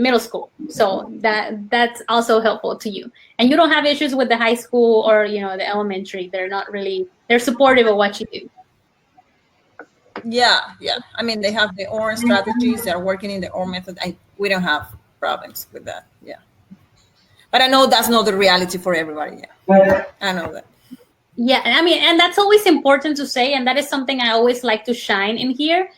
middle school, so that's also helpful to you. And you don't have issues with the high school or the elementary. They're supportive of what you do. Yeah. I mean, they have their own strategies. They're working in their own method. We don't have problems with that. Yeah. But I know that's not the reality for everybody. Yeah. I know that. Yeah, I mean, and that's always important to say, and that is something I always like to shine in here,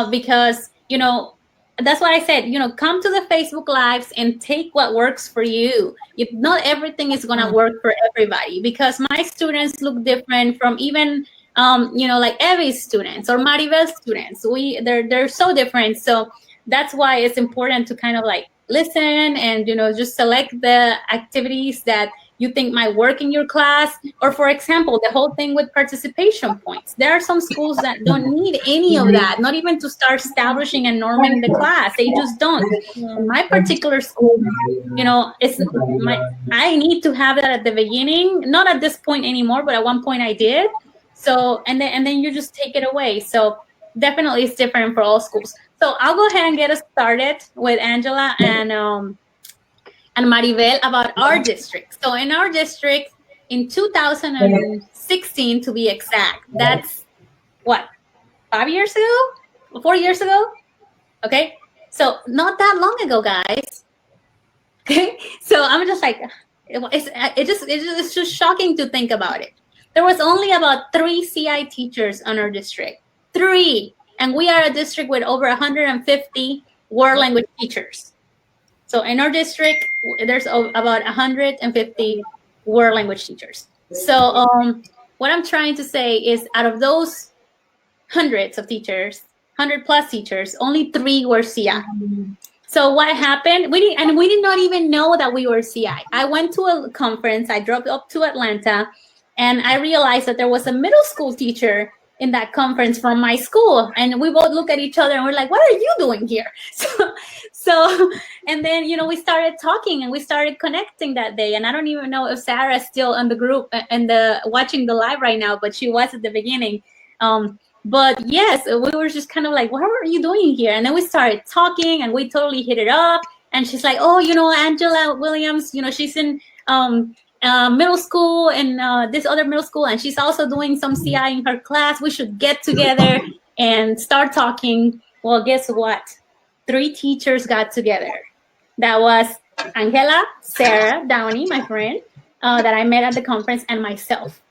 because that's what I said. Come to the Facebook Lives and take what works for you. Not everything is gonna work for everybody, because my students look different from even like Evie's students or Maribel's students. They're so different. So that's why it's important to kind of like listen and just select the activities that you think might work in your class. Or for example, the whole thing with participation points. There are some schools that don't need any of that, not even to start establishing and norming the class. They just don't. In my particular school, I need to have that at the beginning, not at this point anymore, but at one point I did. So and then you just take it away. So definitely it's different for all schools. So I'll go ahead and get us started with Angela and Maribel about our district. So in our district, in 2016 to be exact, that's what, 5 years ago? 4 years ago? Okay, so not that long ago, guys. Okay, so I'm just like, it's just shocking to think about it. There was only about 3 CI teachers on our district, 3, and we are a district with over 150 world language teachers. So in our district, there's about 150 world language teachers. So what I'm trying to say is, out of those hundreds of teachers, 100 plus teachers, only 3 were CI. So what happened? We did not even know that we were CI. I went to a conference. I drove up to Atlanta, and I realized that there was a middle school teacher in that conference from my school, and we both look at each other and we're like, what are you doing here? So and then we started talking and we started connecting that day. And I don't even know if Sarah's still in the group and watching the live right now, but she was at the beginning. But yes, we were just kind of like, what are you doing here? And then we started talking and we totally hit it up. And she's like, oh, Angela Williams, she's in middle school and this other middle school, and she's also doing some CI in her class. We should get together and start talking. Well, guess what? 3 teachers got together. That was Angela, Sarah Downey, my friend, that I met at the conference, and myself.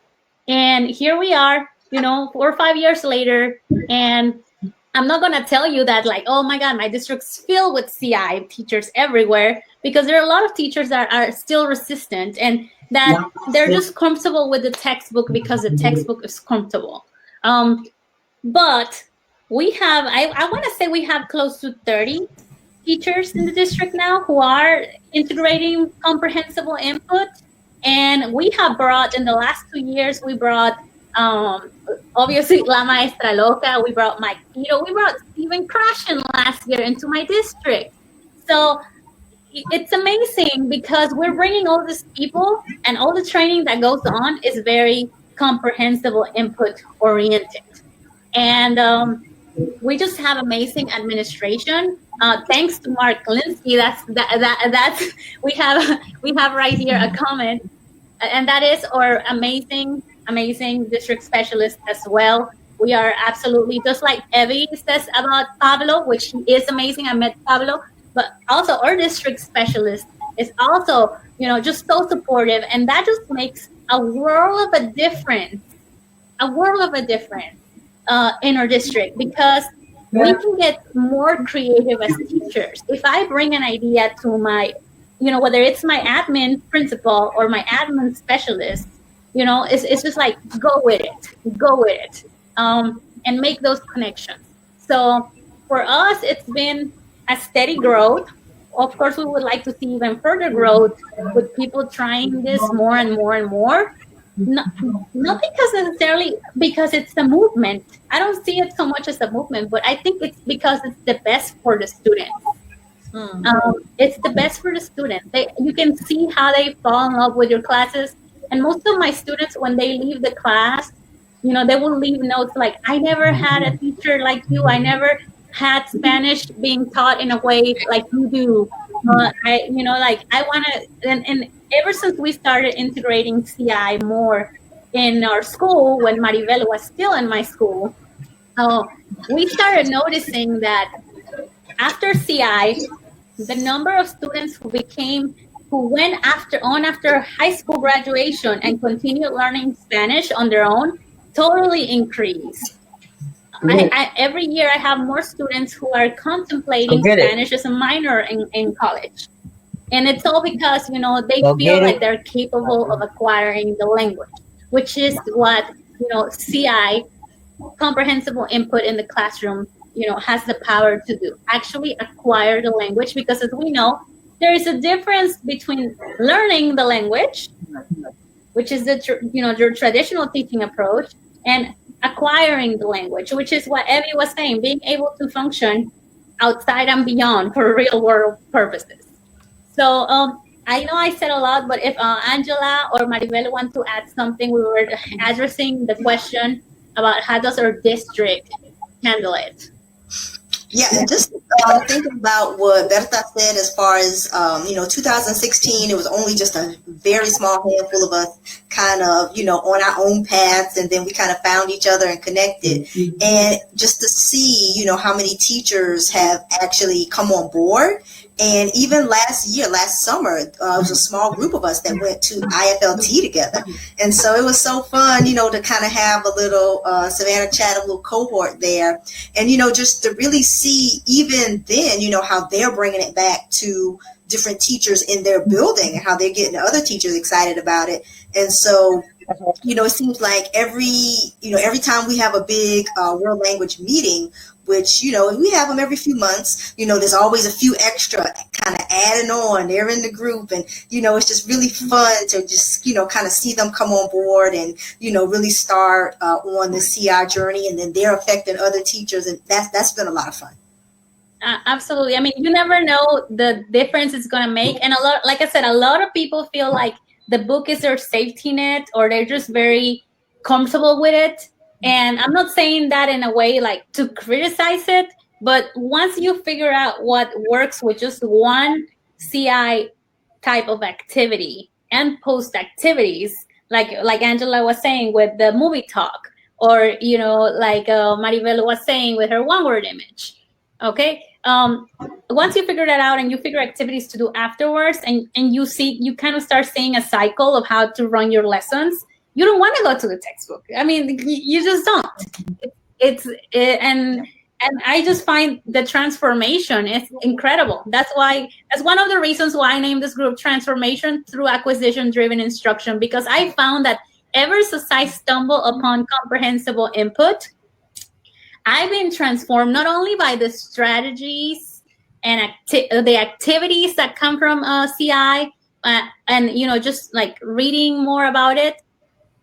And here we are, 4 or 5 years later, and I'm not going to tell you that like, oh my God, my district's filled with CI teachers everywhere, because there are a lot of teachers that are still resistant and that they're just comfortable with the textbook because the textbook is comfortable. But we have, I want to say we have close to 30 teachers in the district now who are integrating comprehensible input. And we have brought, in the last 2 years, we brought obviously La Maestra Loca, we brought Mike Tito, we brought Stephen Krashen last year into my district. So it's amazing because we're bringing all these people, and all the training that goes on is very comprehensible input oriented. And we just have amazing administration. Thanks to Mark Linsky, that's we have right here a comment, and that is our amazing district specialist as well. We are absolutely, just like Evie says about Pablo, which he is amazing. I met Pablo, but also our district specialist is also, just so supportive, and that just makes a world of a difference in our district, because we can get more creative as teachers. If I bring an idea to my, whether it's my admin principal or my admin specialist, it's just like, go with it, and make those connections. So for us, it's been a steady growth. Of course, we would like to see even further growth with people trying this more and more and more. Not because necessarily because it's a movement. I don't see it so much as a movement, but I think it's because it's the best for the students. It's the best for the students. You can see how they fall in love with your classes. And most of my students, when they leave the class, they will leave notes like, I never had a teacher like you. I never had Spanish being taught in a way like you do. I want to, and ever since we started integrating CI more in our school, when Maribel was still in my school, we started noticing that after CI, the number of students who went after high school graduation and continued learning Spanish on their own totally increased. Every year I have more students who are contemplating Spanish as a minor in college. And it's all because, they feel like they're capable of acquiring the language, which is what, CI, comprehensible input in the classroom, has the power to do. Actually acquire the language, because as we know, there is a difference between learning the language, which is your traditional teaching approach, and acquiring the language, which is what Evie was saying, being able to function outside and beyond for real world purposes. So I know I said a lot, but if Angela or Maribel want to add something, we were addressing the question about how does our district handle it. Yeah, and just thinking about what Berta said as far as, 2016, it was only just a very small handful of us kind of, on our own paths, and then we kind of found each other and connected. And just to see, how many teachers have actually come on board. And even last summer, it was a small group of us that went to IFLT together. And so it was so fun, to kind of have a little Savannah Chatham little cohort there. And, just to really see even then, how they're bringing it back to different teachers in their building and how they're getting other teachers excited about it. And so, it seems like every time we have a big world language meeting, which, we have them every few months, there's always a few extra kind of adding on. They're in the group, and, it's just really fun to just, kind of see them come on board and, really start on the CI journey, and then they're affecting other teachers. And that's been a lot of fun. Absolutely. I mean, you never know the difference it's going to make. And like I said, a lot of people feel like the book is their safety net, or they're just very comfortable with it. And I'm not saying that in a way like to criticize it, but once you figure out what works with just one CI type of activity, and post activities, like Angela was saying with the movie talk, or like Maribel was saying with her one-word image. Okay. Once you figure that out and you figure activities to do afterwards, and you kind of start seeing a cycle of how to run your lessons, you don't want to go to the textbook. I mean, you just don't. And I just find the transformation is incredible. That's one of the reasons why I named this group Transformation Through Acquisition Driven Instruction, because I found that ever since I stumbled upon comprehensible input, I've been transformed not only by the strategies and the activities that come from CI, and just like reading more about it.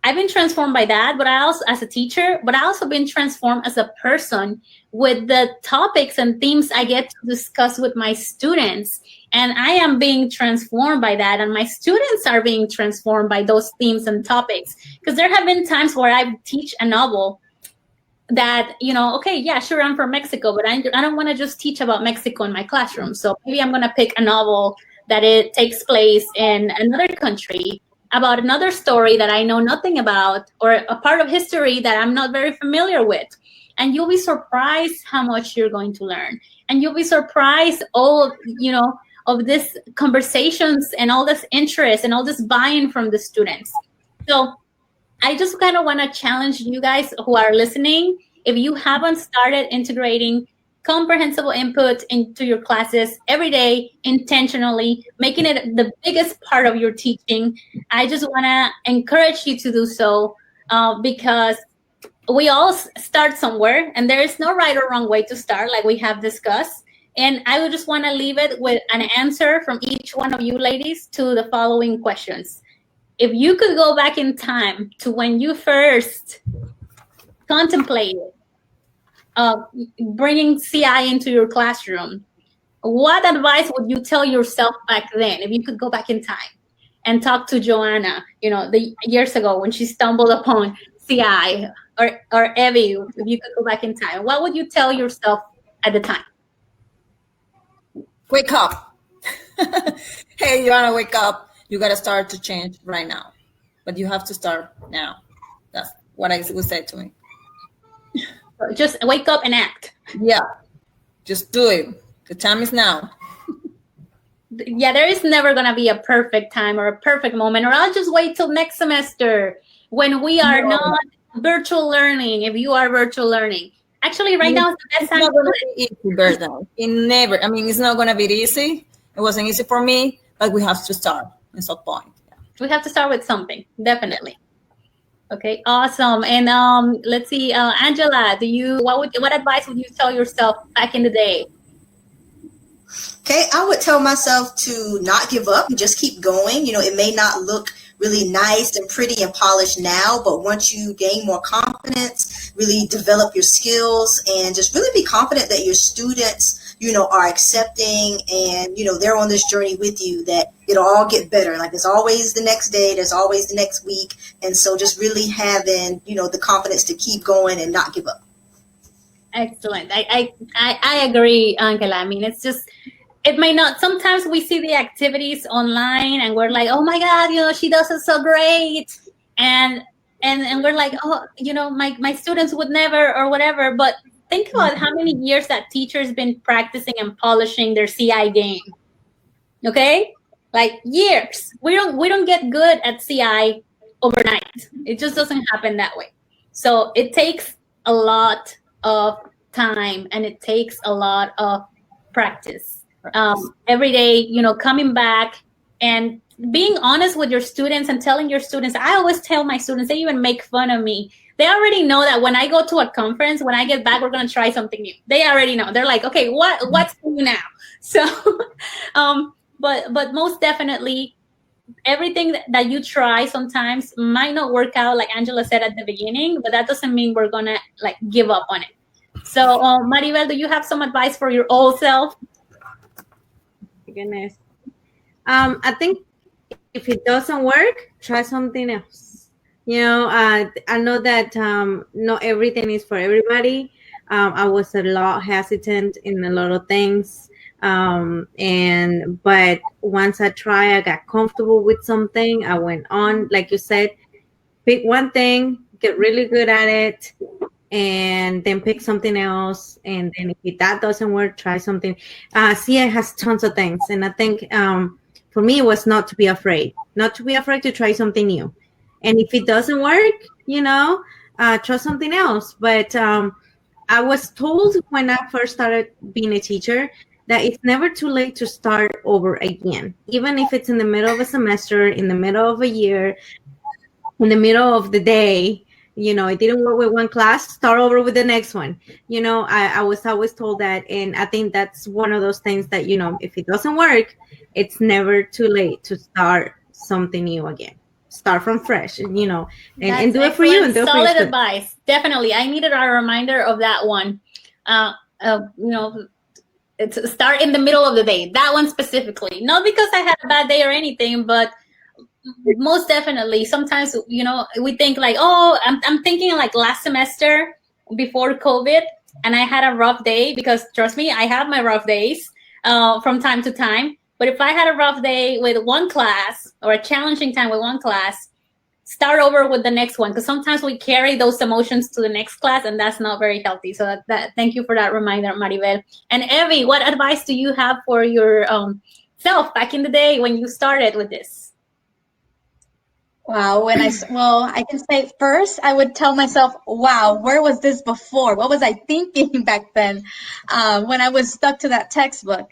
I've been transformed by that, but I also, as a teacher, but I also been transformed as a person with the topics and themes I get to discuss with my students. And I am being transformed by that, and my students are being transformed by those themes and topics. Because there have been times where I teach a novel that, okay, yeah, sure, I'm from Mexico, but I don't want to just teach about Mexico in my classroom. So maybe I'm going to pick a novel that it takes place in another country, about another story that I know nothing about, or a part of history that I'm not very familiar with. And you'll be surprised how much you're going to learn. And you'll be surprised all of these conversations and all this interest and all this buy-in from the students. So I just kind of want to challenge you guys who are listening. If you haven't started integrating comprehensible input into your classes every day, intentionally, making it the biggest part of your teaching, I just want to encourage you to do so, because we all start somewhere, and there is no right or wrong way to start, like we have discussed. And I would just want to leave it with an answer from each one of you ladies to the following questions. If you could go back in time to when you first contemplated bringing CI into your classroom, what advice would you tell yourself back then? If you could go back in time and talk to Joanna, the years ago when she stumbled upon CI, or Evie, if you could go back in time, what would you tell yourself at the time? Wake up. Hey, Joanna, wake up. You got to start to change right now. But you have to start now. That's what I would say to me. Just wake up and act. Yeah. Just do it. The time is now. Yeah, there is never going to be a perfect time or a perfect moment, or I'll just wait till next semester when we are not virtual learning. If you are virtual learning, actually right now is the best time. It's not going to be easy, Berta. It's not going to be easy. It wasn't easy for me, but we have to start at some point. Yeah. We have to start with something, definitely. Okay, awesome. And let's see, Angela, what advice would you tell yourself back in the day? Okay, I would tell myself to not give up and just keep going. It may not look really nice and pretty and polished now, but once you gain more confidence, really develop your skills, and just really be confident that your students, are accepting, and, they're on this journey with you, that it'll all get better. Like, there's always the next day, there's always the next week. And so just really having, the confidence to keep going and not give up. Excellent. I agree, Angela. I mean, it's just, it may not, sometimes we see the activities online and we're like, oh my God, she does it so great. And we're like, oh, my students would never, or whatever. But think about how many years that teacher's been practicing and polishing their CI game. Okay? Like years. We don't get good at CI overnight. It just doesn't happen that way. So it takes a lot of time, and it takes a lot of practice. Every day, coming back and being honest with your students and telling your students. I always tell my students, they even make fun of me. They already know that when I go to a conference, when I get back, we're going to try something new. They already know. They're like, okay, what's new now? So, but most definitely, everything that you try sometimes might not work out, like Angela said at the beginning, but that doesn't mean we're going to give up on it. So, Maribel, do you have some advice for your old self? Goodness. I think if it doesn't work, try something else. I know that not everything is for everybody. I was a lot hesitant in a lot of things, But once I got comfortable with something, I went on, like you said, pick one thing, get really good at it, and then pick something else. And then if that doesn't work, try something. CI has tons of things. And I think for me, it was not to be afraid to try something new. And if it doesn't work, try something else. But I was told when I first started being a teacher that it's never too late to start over again, even if it's in the middle of a semester, in the middle of a year, in the middle of the day. It didn't work with one class, start over with the next one. I was always told that. And I think that's one of those things that, if it doesn't work, it's never too late to start something new again. Start from fresh, and do it for you. And do it for solid advice. Definitely. I needed a reminder of that one. It's start in the middle of the day. That one specifically. Not because I had a bad day or anything, but most definitely. Sometimes, we think like, oh, I'm thinking like last semester before COVID, and I had a rough day, because trust me, I have my rough days from time to time. But if I had a rough day with one class, or a challenging time with one class, start over with the next one, because sometimes we carry those emotions to the next class, and that's not very healthy. So thank you for that reminder, Maribel. And Evie, what advice do you have for your self back in the day when you started with this? Wow, I can say first, I would tell myself, wow, where was this before? What was I thinking back then when I was stuck to that textbook?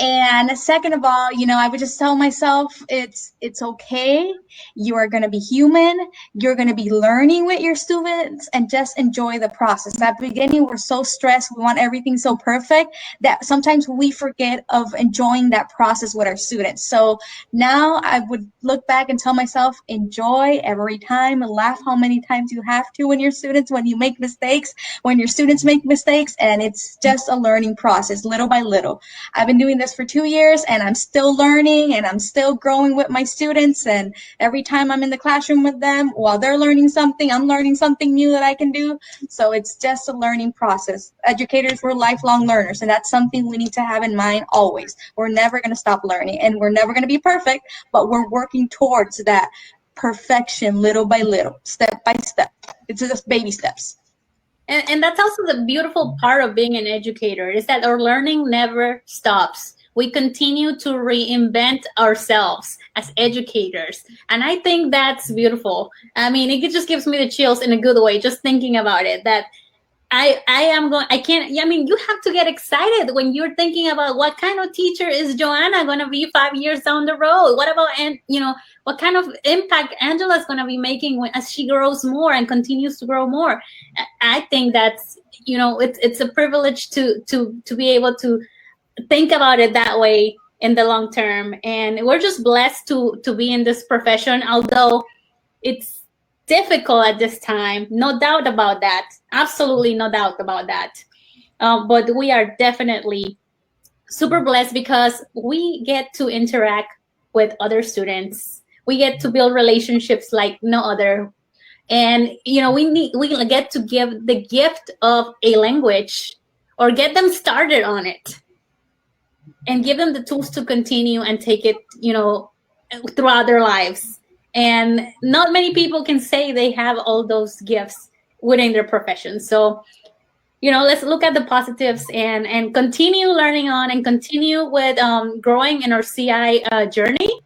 And second of all, I would just tell myself it's okay. You are going to be human. You're going to be learning with your students, and just enjoy the process. At the beginning, we're so stressed. We want everything so perfect that sometimes we forget of enjoying that process with our students. So now I would look back and tell myself, enjoy every time, laugh how many times you have to when your students make mistakes, when your students make mistakes, and it's just a learning process, little by little. I've been doing this for 2 years, and I'm still learning, and I'm still growing with my students. And every time I'm in the classroom with them, while they're learning something, I'm learning something new that I can do. So it's just a learning process. Educators, we're lifelong learners, and that's something we need to have in mind always. We're never going to stop learning, and we're never going to be perfect, but we're working towards that perfection little by little, step by step. It's just baby steps. And that's also the beautiful part of being an educator, is that our learning never stops. We continue to reinvent ourselves as educators. And I think that's beautiful. I mean, it just gives me the chills in a good way, just thinking about it, that you have to get excited when you're thinking about what kind of teacher is Joanna going to be 5 years down the road? What about, what kind of impact Angela's going to be making as she grows more and continues to grow more? I think that's, it's a privilege to be able to think about it that way in the long term. And we're just blessed to be in this profession, although it's difficult at this time. No doubt about that. Absolutely no doubt about that. But we are definitely super blessed because we get to interact with other students. We get to build relationships like no other. And, we get to give the gift of a language, or get them started on it, and give them the tools to continue and take it, throughout their lives. And not many people can say they have all those gifts within their profession. So, let's look at the positives and continue learning on, and continue with growing in our CI journey.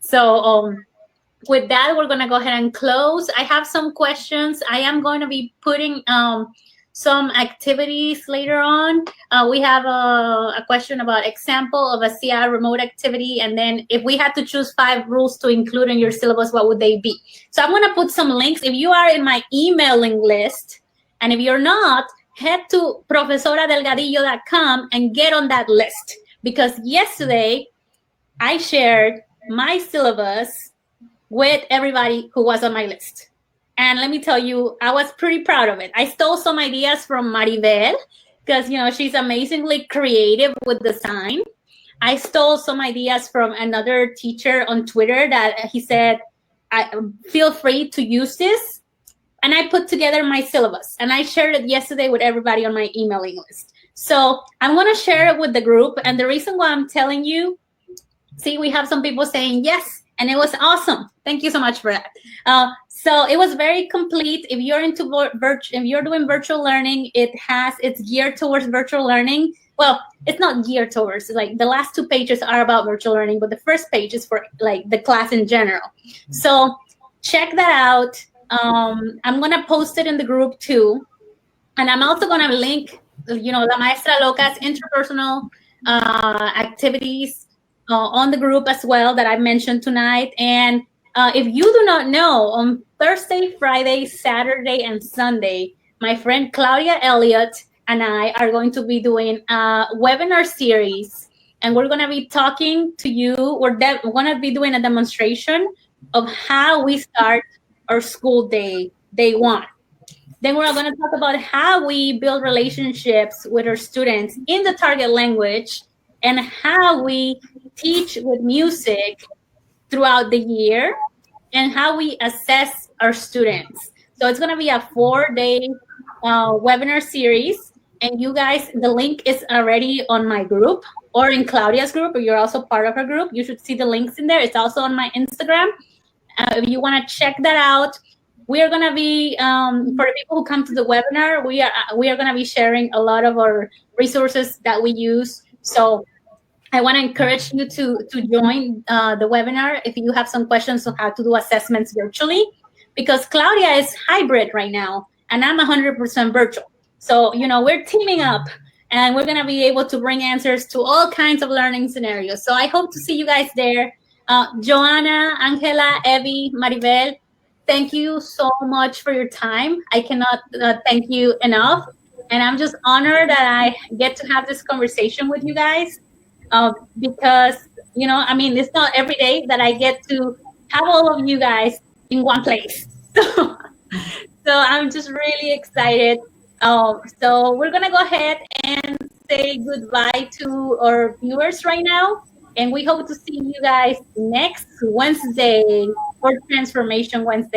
So with that, we're going to go ahead and close. I have some questions. I am going to be putting some activities later on. We have a question about example of a CI remote activity. And then if we had to choose 5 rules to include in your syllabus, what would they be? So I'm going to put some links. If you are in my emailing list, and if you're not, head to profesoradelgadillo.com and get on that list. Because yesterday I shared my syllabus with everybody who was on my list. And let me tell you, I was pretty proud of it. I stole some ideas from Maribel because, she's amazingly creative with design. I stole some ideas from another teacher on Twitter that he said, feel free to use this. And I put together my syllabus, and I shared it yesterday with everybody on my emailing list. So I'm going to share it with the group. And the reason why I'm telling you, see, we have some people saying yes, and it was awesome. Thank you so much for that. So it was very complete. If you're into if you're doing virtual learning, it's geared towards virtual learning. Well, it's not geared towards, like the last 2 pages are about virtual learning, but the first page is for like the class in general. So check that out. I'm going to post it in the group too. And I'm also going to link, La Maestra Loca's interpersonal activities on the group as well that I mentioned tonight. And if you do not know, on Thursday, Friday, Saturday, and Sunday, my friend Claudia Elliott and I are going to be doing a webinar series. And we're going to be talking to you. We're going to be doing a demonstration of how we start our school day 1. Then we're going to talk about how we build relationships with our students in the target language and how we teach with music throughout the year and how we assess our students. So it's going to be a 4-day webinar series. And you guys, the link is already on my group or in Claudia's group, or you're also part of her group. You should see the links in there. It's also on my Instagram. If you want to check that out, we are going to be, for the people who come to the webinar, we are going to be sharing a lot of our resources that we use. So I want to encourage you to join the webinar if you have some questions on how to do assessments virtually, because Claudia is hybrid right now, and I'm 100% virtual. So, we're teaming up, and we're going to be able to bring answers to all kinds of learning scenarios. So I hope to see you guys there. Joanna, Angela, Evie, Maribel, thank you so much for your time. I cannot thank you enough. And I'm just honored that I get to have this conversation with you guys because, it's not every day that I get to have all of you guys in one place. So I'm just really excited. So we're going to go ahead and say goodbye to our viewers right now. And we hope to see you guys next Wednesday for Transformation Wednesday.